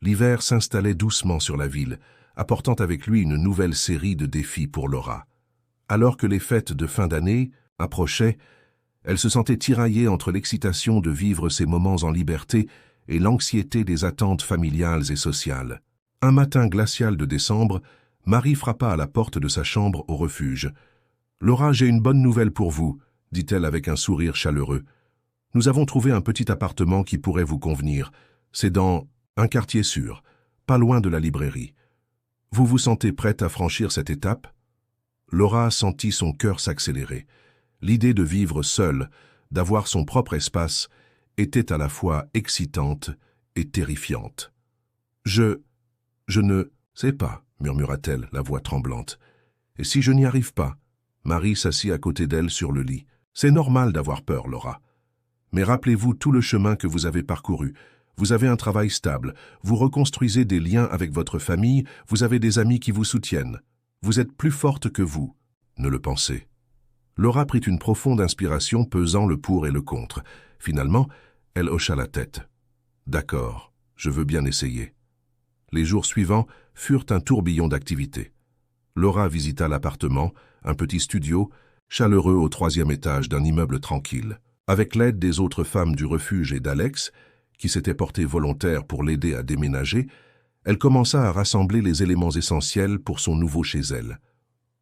L'hiver s'installait doucement sur la ville, apportant avec lui une nouvelle série de défis pour Laura. Alors que les fêtes de fin d'année approchaient, elle se sentait tiraillée entre l'excitation de vivre ces moments en liberté et l'anxiété des attentes familiales et sociales. Un matin glacial de décembre, Marie frappa à la porte de sa chambre au refuge. « Laura, j'ai une bonne nouvelle pour vous, » dit-elle avec un sourire chaleureux. « Nous avons trouvé un petit appartement qui pourrait vous convenir. C'est dans un quartier sûr, pas loin de la librairie. Vous vous sentez prête à franchir cette étape ?» Laura sentit son cœur s'accélérer. L'idée de vivre seule, d'avoir son propre espace, était à la fois excitante et terrifiante. « Je ne sais pas, » murmura-t-elle, la voix tremblante. « Et si je n'y arrive pas ?» Marie s'assit à côté d'elle sur le lit. « C'est normal d'avoir peur, Laura. Mais rappelez-vous tout le chemin que vous avez parcouru. Vous avez un travail stable, vous reconstruisez des liens avec votre famille, vous avez des amis qui vous soutiennent. Vous êtes plus forte que vous, ne le pensez. » Laura prit une profonde inspiration pesant le pour et le contre. Finalement, elle hocha la tête. « D'accord, je veux bien essayer. » Les jours suivants furent un tourbillon d'activités. Laura visita l'appartement, un petit studio, chaleureux au 3e étage d'un immeuble tranquille. Avec l'aide des autres femmes du refuge et d'Alex, qui s'était porté volontaire pour l'aider à déménager, elle commença à rassembler les éléments essentiels pour son nouveau chez elle.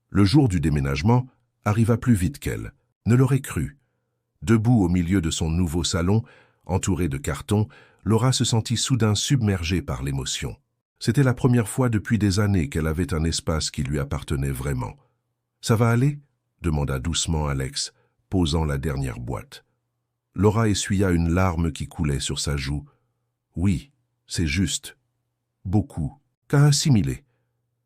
Le jour du déménagement arriva plus vite qu'elle, ne l'aurait cru. Debout au milieu de son nouveau salon, entourée de cartons, Laura se sentit soudain submergée par l'émotion. C'était la première fois depuis des années qu'elle avait un espace qui lui appartenait vraiment. « Ça va aller ?» demanda doucement Alex, posant la dernière boîte. Laura essuya une larme qui coulait sur sa joue. « Oui, c'est juste. Beaucoup. Qu'à assimiler.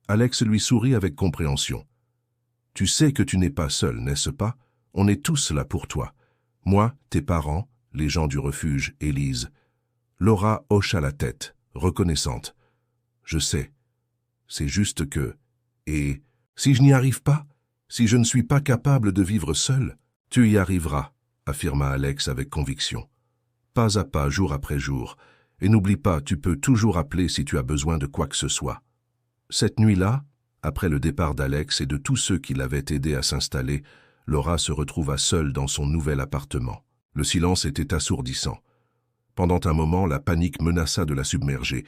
Alex lui sourit avec compréhension. « Tu sais que tu n'es pas seul, n'est-ce pas? On est tous là pour toi. Moi, tes parents, les gens du refuge, Élise. » Laura hocha la tête, reconnaissante. « Je sais. C'est juste que... Et si je n'y arrive pas? Si je ne suis pas capable de vivre seul? »« Tu y arriveras, » affirma Alex avec conviction. « Pas à pas, jour après jour. Et n'oublie pas, tu peux toujours appeler si tu as besoin de quoi que ce soit. » Cette nuit-là, après le départ d'Alex et de tous ceux qui l'avaient aidé à s'installer, Laura se retrouva seule dans son nouvel appartement. Le silence était assourdissant. Pendant un moment, la panique menaça de la submerger,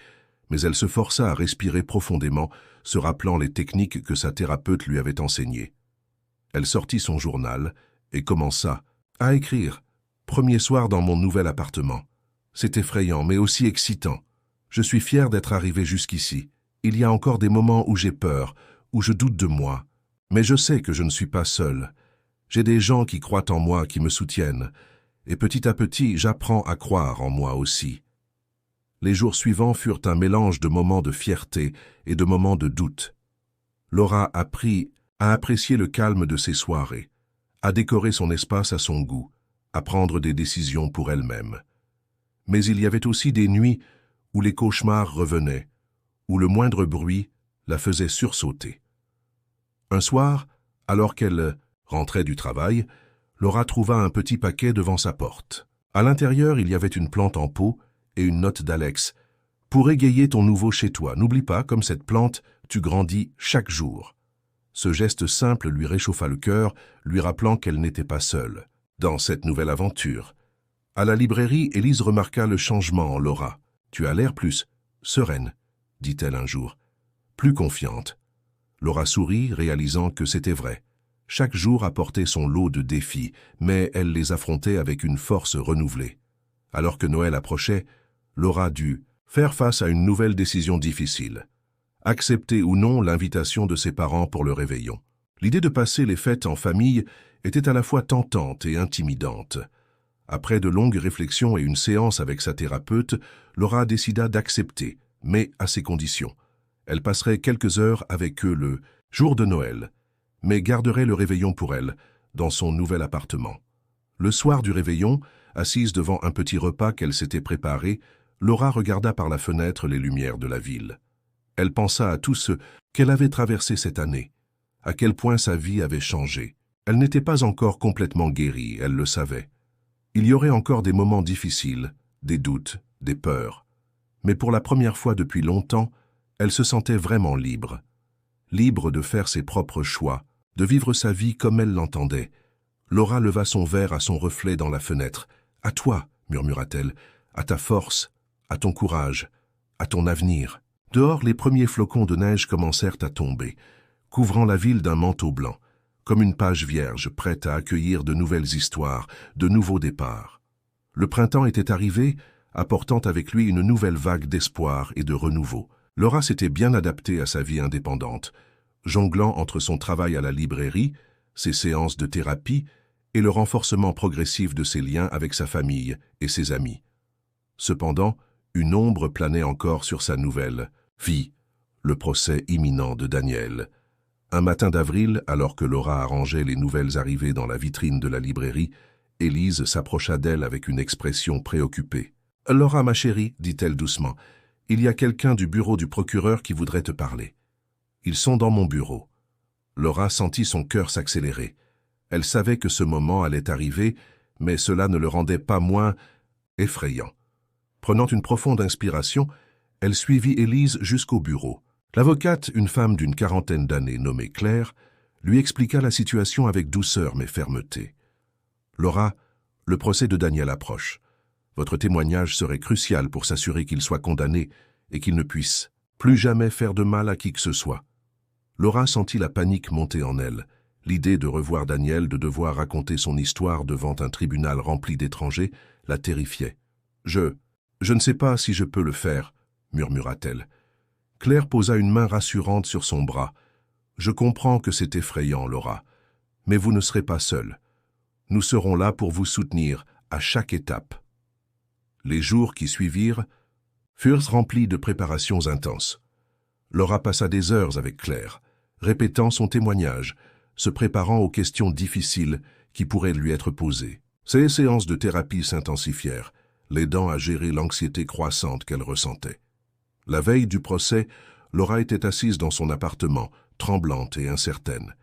mais elle se força à respirer profondément, se rappelant les techniques que sa thérapeute lui avait enseignées. Elle sortit son journal et commença à écrire. « Premier soir dans mon nouvel appartement. C'est effrayant, mais aussi excitant. Je suis fière d'être arrivée jusqu'ici. Il y a encore des moments où j'ai peur, où je doute de moi. Mais je sais que je ne suis pas seule. J'ai des gens qui croient en moi, qui me soutiennent. Et petit à petit, j'apprends à croire en moi aussi. » Les jours suivants furent un mélange de moments de fierté et de moments de doute. Laura apprit à apprécier le calme de ses soirées, à décorer son espace à son goût, à prendre des décisions pour elle-même. Mais il y avait aussi des nuits où les cauchemars revenaient, où le moindre bruit la faisait sursauter. Un soir, alors qu'elle rentrait du travail, Laura trouva un petit paquet devant sa porte. À l'intérieur, il y avait une plante en pot et une note d'Alex. « Pour égayer ton nouveau chez toi, n'oublie pas, comme cette plante, tu grandis chaque jour. » Ce geste simple lui réchauffa le cœur, lui rappelant qu'elle n'était pas seule dans cette nouvelle aventure. À la librairie, Élise remarqua le changement en Laura. « Tu as l'air plus sereine, » dit-elle un jour, plus confiante. Laura sourit, réalisant que c'était vrai. Chaque jour apportait son lot de défis, mais elle les affrontait avec une force renouvelée. Alors que Noël approchait, Laura dut faire face à une nouvelle décision difficile. Accepter ou non l'invitation de ses parents pour le réveillon. L'idée de passer les fêtes en famille était à la fois tentante et intimidante. Après de longues réflexions et une séance avec sa thérapeute, Laura décida d'accepter, mais à ses conditions. Elle passerait quelques heures avec eux le jour de Noël, mais garderait le réveillon pour elle, dans son nouvel appartement. Le soir du réveillon, assise devant un petit repas qu'elle s'était préparé, Laura regarda par la fenêtre les lumières de la ville. Elle pensa à tout ce qu'elle avait traversé cette année, à quel point sa vie avait changé. Elle n'était pas encore complètement guérie, elle le savait. Il y aurait encore des moments difficiles, des doutes, des peurs. Mais pour la première fois depuis longtemps, elle se sentait vraiment libre. Libre de faire ses propres choix, de vivre sa vie comme elle l'entendait. Laura leva son verre à son reflet dans la fenêtre. « À toi, » murmura-t-elle, « à ta force, à ton courage, à ton avenir. » Dehors, les premiers flocons de neige commencèrent à tomber, couvrant la ville d'un manteau blanc, comme une page vierge prête à accueillir de nouvelles histoires, de nouveaux départs. Le printemps était arrivé, apportant avec lui une nouvelle vague d'espoir et de renouveau. Laura s'était bien adaptée à sa vie indépendante, jonglant entre son travail à la librairie, ses séances de thérapie et le renforcement progressif de ses liens avec sa famille et ses amis. Cependant, une ombre planait encore sur sa nouvelle vie, le procès imminent de Daniel. Un matin d'avril, alors que Laura arrangeait les nouvelles arrivées dans la vitrine de la librairie, Élise s'approcha d'elle avec une expression préoccupée. « Laura, ma chérie, dit-elle doucement, il y a quelqu'un du bureau du procureur qui voudrait te parler. Ils sont dans mon bureau. » Laura sentit son cœur s'accélérer. Elle savait que ce moment allait arriver, mais cela ne le rendait pas moins effrayant. Prenant une profonde inspiration, elle suivit Élise jusqu'au bureau. L'avocate, une femme d'une quarantaine d'années nommée Claire, lui expliqua la situation avec douceur mais fermeté. « Laura, le procès de Daniel approche. Votre témoignage serait crucial pour s'assurer qu'il soit condamné et qu'il ne puisse plus jamais faire de mal à qui que ce soit. » Laura sentit la panique monter en elle. L'idée de revoir Daniel, de devoir raconter son histoire devant un tribunal rempli d'étrangers, la terrifiait. « Je ne sais pas si je peux le faire, » murmura-t-elle. Claire posa une main rassurante sur son bras. « Je comprends que c'est effrayant, Laura, mais vous ne serez pas seule. Nous serons là pour vous soutenir à chaque étape. » Les jours qui suivirent furent remplis de préparations intenses. Laura passa des heures avec Claire, répétant son témoignage, se préparant aux questions difficiles qui pourraient lui être posées. Ces séances de thérapie s'intensifièrent, l'aidant à gérer l'anxiété croissante qu'elle ressentait. La veille du procès, Laura était assise dans son appartement, tremblante et incertaine.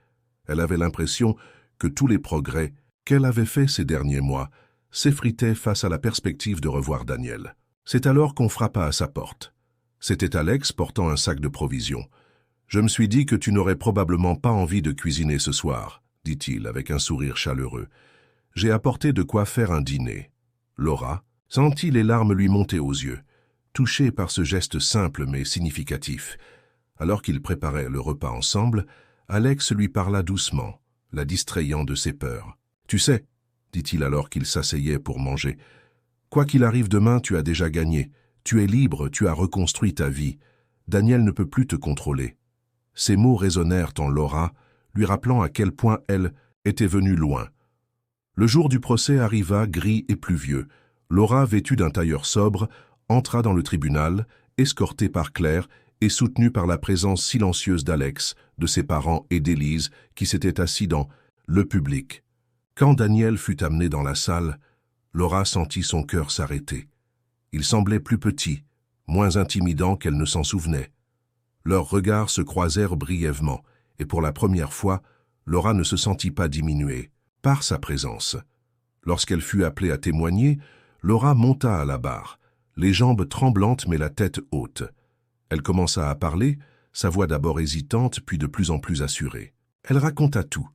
Elle avait l'impression que tous les progrès qu'elle avait faits ces derniers mois s'effritaient face à la perspective de revoir Daniel. C'est alors qu'on frappa à sa porte. C'était Alex portant un sac de provisions. « Je me suis dit que tu n'aurais probablement pas envie de cuisiner ce soir, » dit-il avec un sourire chaleureux. « J'ai apporté de quoi faire un dîner. » Laura sentit les larmes lui monter aux yeux, touchée par ce geste simple mais significatif. Alors qu'ils préparaient le repas ensemble, Alex lui parla doucement, la distrayant de ses peurs. « Tu sais, » dit-il alors qu'il s'asseyait pour manger, « quoi qu'il arrive demain, tu as déjà gagné. Tu es libre, tu as reconstruit ta vie. Daniel ne peut plus te contrôler. » Ces mots résonnèrent en Laura, lui rappelant à quel point elle était venue loin. Le jour du procès arriva gris et pluvieux. Laura, vêtue d'un tailleur sobre, entra dans le tribunal, escortée par Claire et soutenue par la présence silencieuse d'Alex, de ses parents et d'Élise, qui s'étaient assis dans le public. Quand Daniel fut amené dans la salle, Laura sentit son cœur s'arrêter. Il semblait plus petit, moins intimidant qu'elle ne s'en souvenait. Leurs regards se croisèrent brièvement, et pour la première fois, Laura ne se sentit pas diminuée par sa présence. Lorsqu'elle fut appelée à témoigner, Laura monta à la barre, les jambes tremblantes mais la tête haute. Elle commença à parler, sa voix d'abord hésitante puis de plus en plus assurée. Elle raconta tout,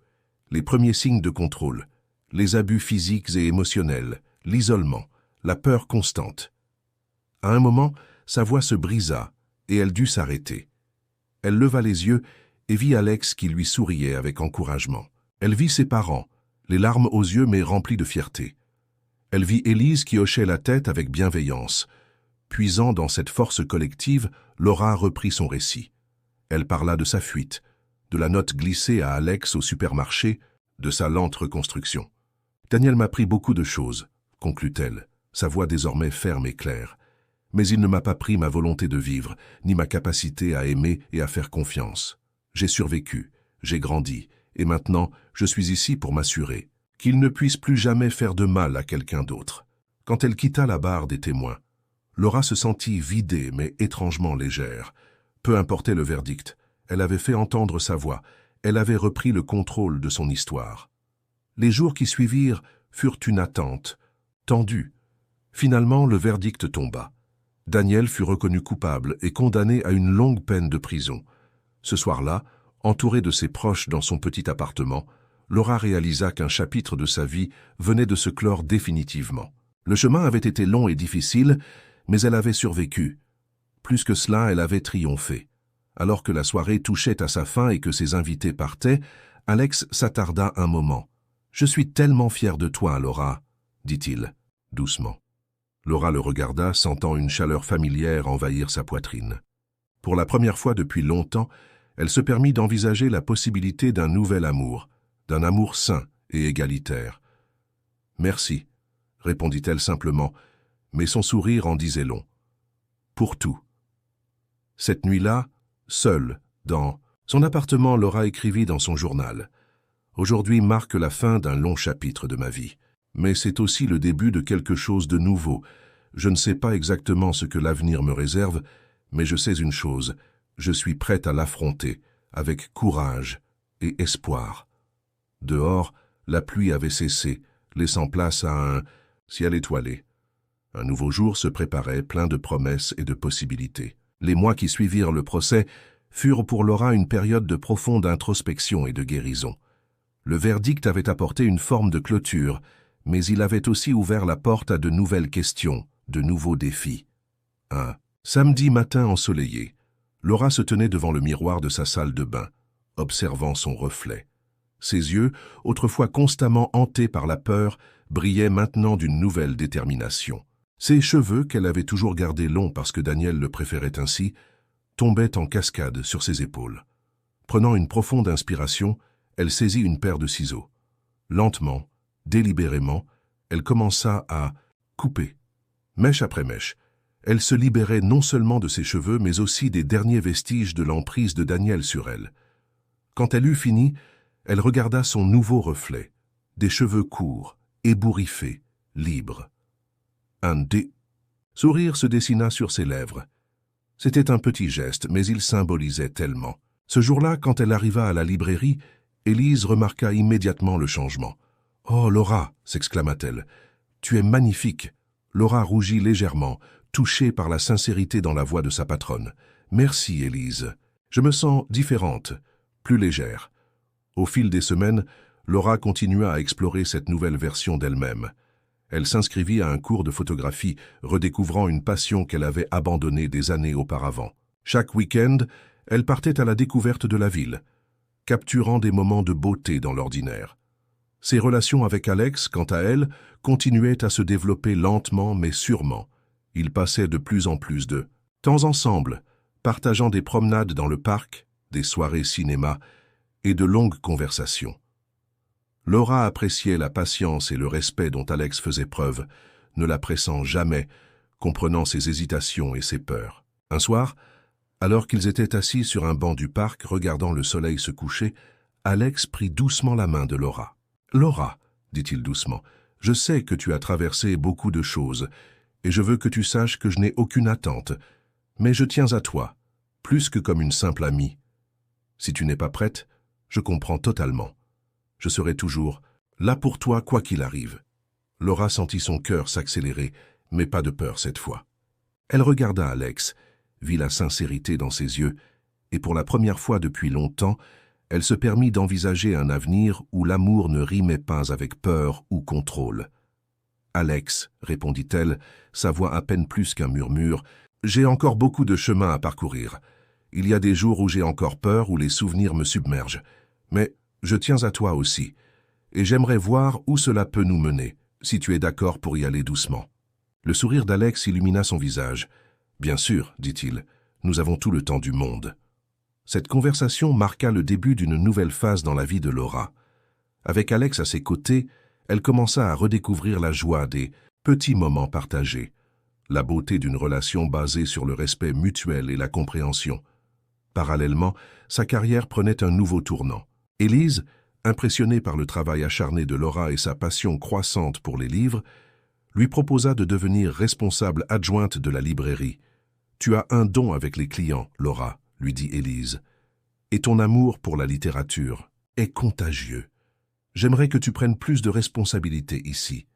les premiers signes de contrôle, les abus physiques et émotionnels, l'isolement, la peur constante. À un moment, sa voix se brisa et elle dut s'arrêter. Elle leva les yeux et vit Alex qui lui souriait avec encouragement. Elle vit ses parents, les larmes aux yeux mais remplis de fierté. Elle vit Élise qui hochait la tête avec bienveillance. Puisant dans cette force collective, Laura reprit son récit. Elle parla de sa fuite, de la note glissée à Alex au supermarché, de sa lente reconstruction. « Daniel m'a appris beaucoup de choses, » conclut-elle, sa voix désormais ferme et claire. « Mais il ne m'a pas pris ma volonté de vivre, ni ma capacité à aimer et à faire confiance. J'ai survécu, j'ai grandi, et maintenant je suis ici pour m'assurer qu'il ne puisse plus jamais faire de mal à quelqu'un d'autre. » Quand elle quitta la barre des témoins, Laura se sentit vidée mais étrangement légère. Peu importait le verdict, elle avait fait entendre sa voix, elle avait repris le contrôle de son histoire. Les jours qui suivirent furent une attente, tendue. Finalement, le verdict tomba. Daniel fut reconnu coupable et condamné à une longue peine de prison. Ce soir-là, entourée de ses proches dans son petit appartement, Laura réalisa qu'un chapitre de sa vie venait de se clore définitivement. Le chemin avait été long et difficile, mais elle avait survécu. Plus que cela, elle avait triomphé. Alors que la soirée touchait à sa fin et que ses invités partaient, Alex s'attarda un moment. « Je suis tellement fier de toi, Laura, » dit-il, doucement. Laura le regarda, sentant une chaleur familière envahir sa poitrine. Pour la première fois depuis longtemps, elle se permit d'envisager la possibilité d'un nouvel amour, d'un amour sain et égalitaire. « Merci », répondit-elle simplement, mais son sourire en disait long. « Pour tout. » Cette nuit-là, seule, dans son appartement, Laura écrivit dans son journal. « Aujourd'hui marque la fin d'un long chapitre de ma vie. Mais c'est aussi le début de quelque chose de nouveau. Je ne sais pas exactement ce que l'avenir me réserve, mais je sais une chose, je suis prête à l'affronter, avec courage et espoir. » Dehors, la pluie avait cessé, laissant place à un ciel étoilé. Un nouveau jour se préparait, plein de promesses et de possibilités. Les mois qui suivirent le procès furent pour Laura une période de profonde introspection et de guérison. Le verdict avait apporté une forme de clôture, mais il avait aussi ouvert la porte à de nouvelles questions, de nouveaux défis. Un samedi matin ensoleillé, Laura se tenait devant le miroir de sa salle de bain, observant son reflet. Ses yeux, autrefois constamment hantés par la peur, brillaient maintenant d'une nouvelle détermination. Ses cheveux, qu'elle avait toujours gardés longs parce que Daniel le préférait ainsi, tombaient en cascade sur ses épaules. Prenant une profonde inspiration, elle saisit une paire de ciseaux. Lentement, délibérément, elle commença à couper. Mèche après mèche, Elle se libérait non seulement de ses cheveux, mais aussi des derniers vestiges de l'emprise de Daniel sur elle. Quand elle eut fini, elle regarda son nouveau reflet, des cheveux courts, ébouriffés, libres. Un sourire se dessina sur ses lèvres. C'était un petit geste, mais il symbolisait tellement. Ce jour-là, quand elle arriva à la librairie, Élise remarqua immédiatement le changement. « Oh, Laura !» s'exclama-t-elle. « Tu es magnifique !» Laura rougit légèrement, touchée par la sincérité dans la voix de sa patronne. « Merci, Élise. Je me sens différente, plus légère. » Au fil des semaines, Laura continua à explorer cette nouvelle version d'elle-même. Elle s'inscrivit à un cours de photographie, redécouvrant une passion qu'elle avait abandonnée des années auparavant. Chaque week-end, elle partait à la découverte de la ville, capturant des moments de beauté dans l'ordinaire. Ses relations avec Alex, quant à elle, continuaient à se développer lentement mais sûrement. Ils passaient de plus en plus de temps ensemble, partageant des promenades dans le parc, des soirées cinéma et de longues conversations. Laura appréciait la patience et le respect dont Alex faisait preuve, ne la pressant jamais, comprenant ses hésitations et ses peurs. Un soir, alors qu'ils étaient assis sur un banc du parc regardant le soleil se coucher, Alex prit doucement la main de Laura. « Laura, dit-il doucement, je sais que tu as traversé beaucoup de choses, et je veux que tu saches que je n'ai aucune attente, mais je tiens à toi, plus que comme une simple amie. Si tu n'es pas prête, je comprends totalement. Je serai toujours là pour toi quoi qu'il arrive. » Laura sentit son cœur s'accélérer, mais pas de peur cette fois. Elle regarda Alex, vit la sincérité dans ses yeux, et pour la première fois depuis longtemps, elle se permit d'envisager un avenir où l'amour ne rimait pas avec peur ou contrôle. « Alex, répondit-elle, sa voix à peine plus qu'un murmure, j'ai encore beaucoup de chemin à parcourir. Il y a des jours où j'ai encore peur, où les souvenirs me submergent. Mais je tiens à toi aussi, et j'aimerais voir où cela peut nous mener, si tu es d'accord pour y aller doucement. » Le sourire d'Alex illumina son visage. « Bien sûr, dit-il, nous avons tout le temps du monde. » Cette conversation marqua le début d'une nouvelle phase dans la vie de Laura. Avec Alex à ses côtés, elle commença à redécouvrir la joie des petits moments partagés, la beauté d'une relation basée sur le respect mutuel et la compréhension. Parallèlement, sa carrière prenait un nouveau tournant. Élise, impressionnée par le travail acharné de Laura et sa passion croissante pour les livres, lui proposa de devenir responsable adjointe de la librairie. « Tu as un don avec les clients, Laura, » lui dit Élise, « et ton amour pour la littérature est contagieux. J'aimerais que tu prennes plus de responsabilités ici. »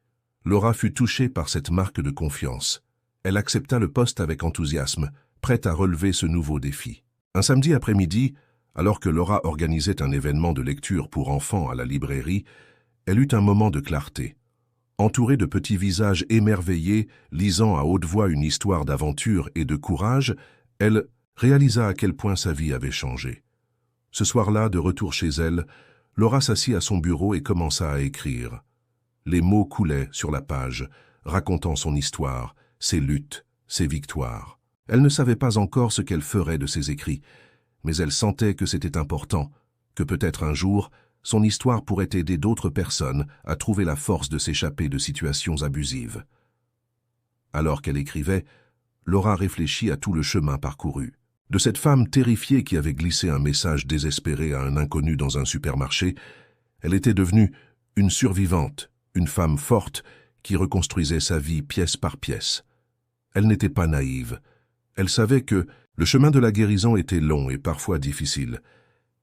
Laura fut touchée par cette marque de confiance. Elle accepta le poste avec enthousiasme, prête à relever ce nouveau défi. Un samedi après-midi, alors que Laura organisait un événement de lecture pour enfants à la librairie, elle eut un moment de clarté. Entourée de petits visages émerveillés, lisant à haute voix une histoire d'aventure et de courage, elle réalisa à quel point sa vie avait changé. Ce soir-là, de retour chez elle, Laura s'assit à son bureau et commença à écrire. Les mots coulaient sur la page, racontant son histoire, ses luttes, ses victoires. Elle ne savait pas encore ce qu'elle ferait de ses écrits, mais elle sentait que c'était important, que peut-être un jour, son histoire pourrait aider d'autres personnes à trouver la force de s'échapper de situations abusives. Alors qu'elle écrivait, Laura réfléchit à tout le chemin parcouru. De cette femme terrifiée qui avait glissé un message désespéré à un inconnu dans un supermarché, elle était devenue une survivante, une femme forte qui reconstruisait sa vie pièce par pièce. Elle n'était pas naïve. Elle savait que le chemin de la guérison était long et parfois difficile.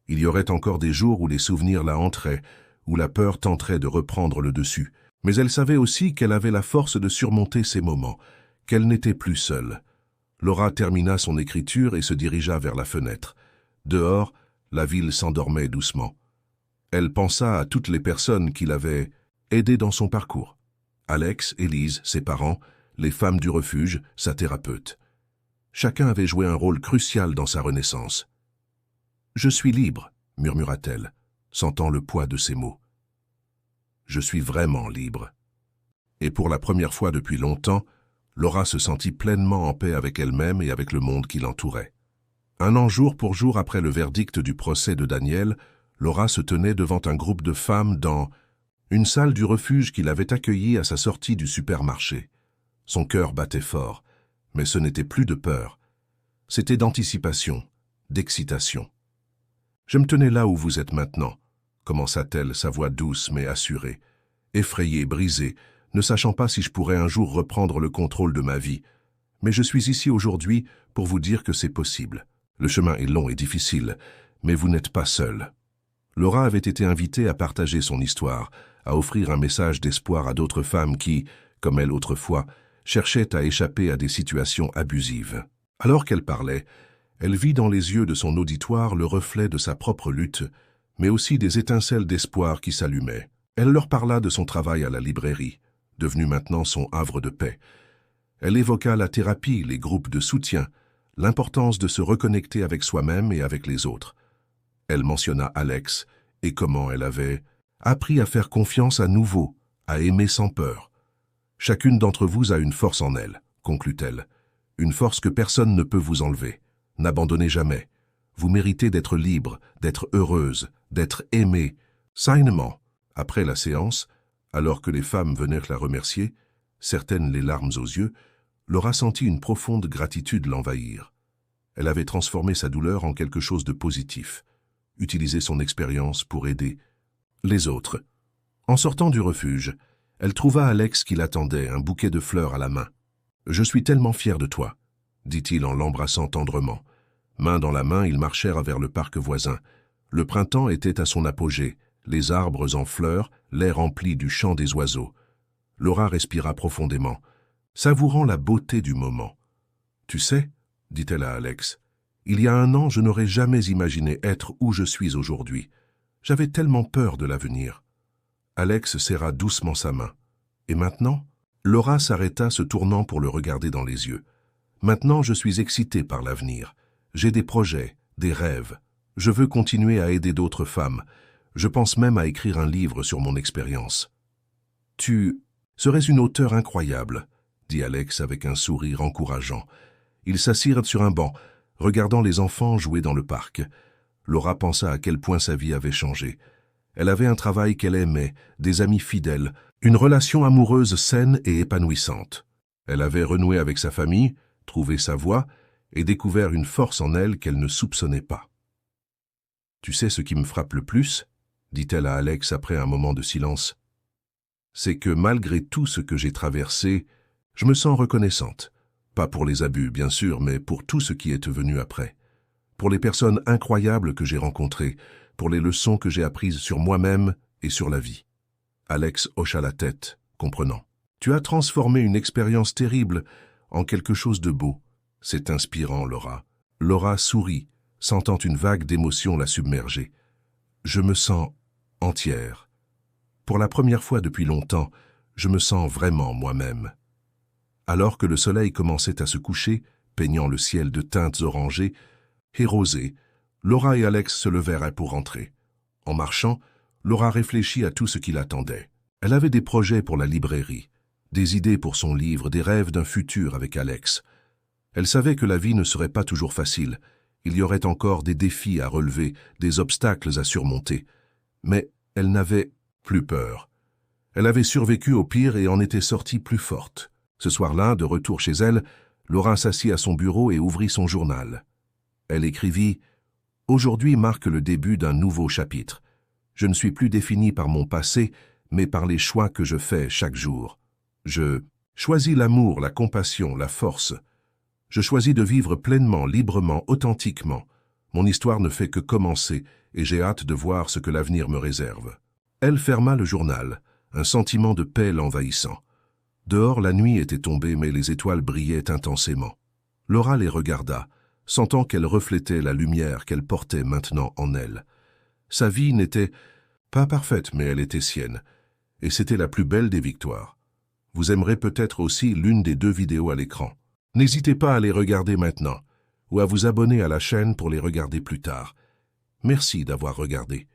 Il y aurait encore des jours où les souvenirs la hanteraient, où la peur tenterait de reprendre le dessus. Mais elle savait aussi qu'elle avait la force de surmonter ces moments, qu'elle n'était plus seule. Laura termina son écriture et se dirigea vers la fenêtre. Dehors, la ville s'endormait doucement. Elle pensa à toutes les personnes qui l'avaient aidée dans son parcours. Alex, Élise, ses parents, les femmes du refuge, sa thérapeute. Chacun avait joué un rôle crucial dans sa renaissance. « Je suis libre », murmura-t-elle, sentant le poids de ses mots. « Je suis vraiment libre. » Et pour la première fois depuis longtemps, Laura se sentit pleinement en paix avec elle-même et avec le monde qui l'entourait. Un an jour pour jour après le verdict du procès de Daniel, Laura se tenait devant un groupe de femmes dans une salle du refuge qui l'avait accueillie à sa sortie du supermarché. Son cœur battait fort, Mais ce n'était plus de peur. C'était d'anticipation, d'excitation. « Je me tenais là où vous êtes maintenant », commença-t-elle, sa voix douce mais assurée, effrayée, brisée, ne sachant pas si je pourrais un jour reprendre le contrôle de ma vie. Mais je suis ici aujourd'hui pour vous dire que c'est possible. Le chemin est long et difficile, mais vous n'êtes pas seul. Laura avait été invitée à partager son histoire, à offrir un message d'espoir à d'autres femmes qui, comme elle autrefois, cherchaient à échapper à des situations abusives. Alors qu'elle parlait, elle vit dans les yeux de son auditoire le reflet de sa propre lutte, mais aussi des étincelles d'espoir qui s'allumaient. Elle leur parla de son travail à la librairie, devenu maintenant son havre de paix. Elle évoqua la thérapie, les groupes de soutien, l'importance de se reconnecter avec soi-même et avec les autres. Elle mentionna Alex et comment elle avait appris à faire confiance à nouveau, à aimer sans peur. « Chacune d'entre vous a une force en elle, » conclut-elle, « une force que personne ne peut vous enlever. N'abandonnez jamais. Vous méritez d'être libre, d'être heureuse, d'être aimée. » Sainement, après la séance, alors que les femmes venaient la remercier, certaines les larmes aux yeux, Laura sentit une profonde gratitude l'envahir. Elle avait transformé sa douleur en quelque chose de positif, utilisé son expérience pour aider les autres. En sortant du refuge, elle trouva Alex qui l'attendait, un bouquet de fleurs à la main. « Je suis tellement fier de toi », dit-il en l'embrassant tendrement. Main dans la main, ils marchèrent vers le parc voisin. Le printemps était à son apogée, les arbres en fleurs, l'air empli du chant des oiseaux. Laura respira profondément, savourant la beauté du moment. « Tu sais, » dit-elle à Alex, « il y a 1 an, je n'aurais jamais imaginé être où je suis aujourd'hui. J'avais tellement peur de l'avenir. » Alex serra doucement sa main. « Et maintenant ?» Laura s'arrêta, se tournant pour le regarder dans les yeux. « Maintenant, je suis excitée par l'avenir. J'ai des projets, des rêves. Je veux continuer à aider d'autres femmes. Je pense même à écrire un livre sur mon expérience. »« Tu serais une auteure incroyable, » dit Alex avec un sourire encourageant. Ils s'assirent sur un banc, regardant les enfants jouer dans le parc. Laura pensa à quel point sa vie avait changé. Elle avait un travail qu'elle aimait, des amis fidèles, une relation amoureuse saine et épanouissante. Elle avait renoué avec sa famille, trouvé sa voie et découvert une force en elle qu'elle ne soupçonnait pas. « Tu sais ce qui me frappe le plus ?» dit-elle à Alex après un moment de silence. « C'est que malgré tout ce que j'ai traversé, je me sens reconnaissante. Pas pour les abus, bien sûr, mais pour tout ce qui est venu après. Pour les personnes incroyables que j'ai rencontrées, pour les leçons que j'ai apprises sur moi-même et sur la vie. » Alex hocha la tête, comprenant. « Tu as transformé une expérience terrible en quelque chose de beau. C'est inspirant, Laura. » Laura sourit, sentant une vague d'émotion la submerger. « Je me sens entière. Pour la première fois depuis longtemps, je me sens vraiment moi-même. » Alors que le soleil commençait à se coucher, peignant le ciel de teintes orangées et rosées, Laura et Alex se levèrent pour rentrer. En marchant, Laura réfléchit à tout ce qui l'attendait. Elle avait des projets pour la librairie, des idées pour son livre, des rêves d'un futur avec Alex. Elle savait que la vie ne serait pas toujours facile. Il y aurait encore des défis à relever, des obstacles à surmonter. Mais elle n'avait plus peur. Elle avait survécu au pire et en était sortie plus forte. Ce soir-là, de retour chez elle, Laura s'assit à son bureau et ouvrit son journal. Elle écrivit « Aujourd'hui marque le début d'un nouveau chapitre. Je ne suis plus définie par mon passé, mais par les choix que je fais chaque jour. Je choisis l'amour, la compassion, la force. Je choisis de vivre pleinement, librement, authentiquement. Mon histoire ne fait que commencer et j'ai hâte de voir ce que l'avenir me réserve. » Elle ferma le journal, un sentiment de paix l'envahissant. Dehors, la nuit était tombée, mais les étoiles brillaient intensément. Laura les regarda, sentant qu'elle reflétait la lumière qu'elle portait maintenant en elle. Sa vie n'était pas parfaite, mais elle était sienne, et c'était la plus belle des victoires. Vous aimerez peut-être aussi l'une des 2 vidéos à l'écran. N'hésitez pas à les regarder maintenant, ou à vous abonner à la chaîne pour les regarder plus tard. Merci d'avoir regardé.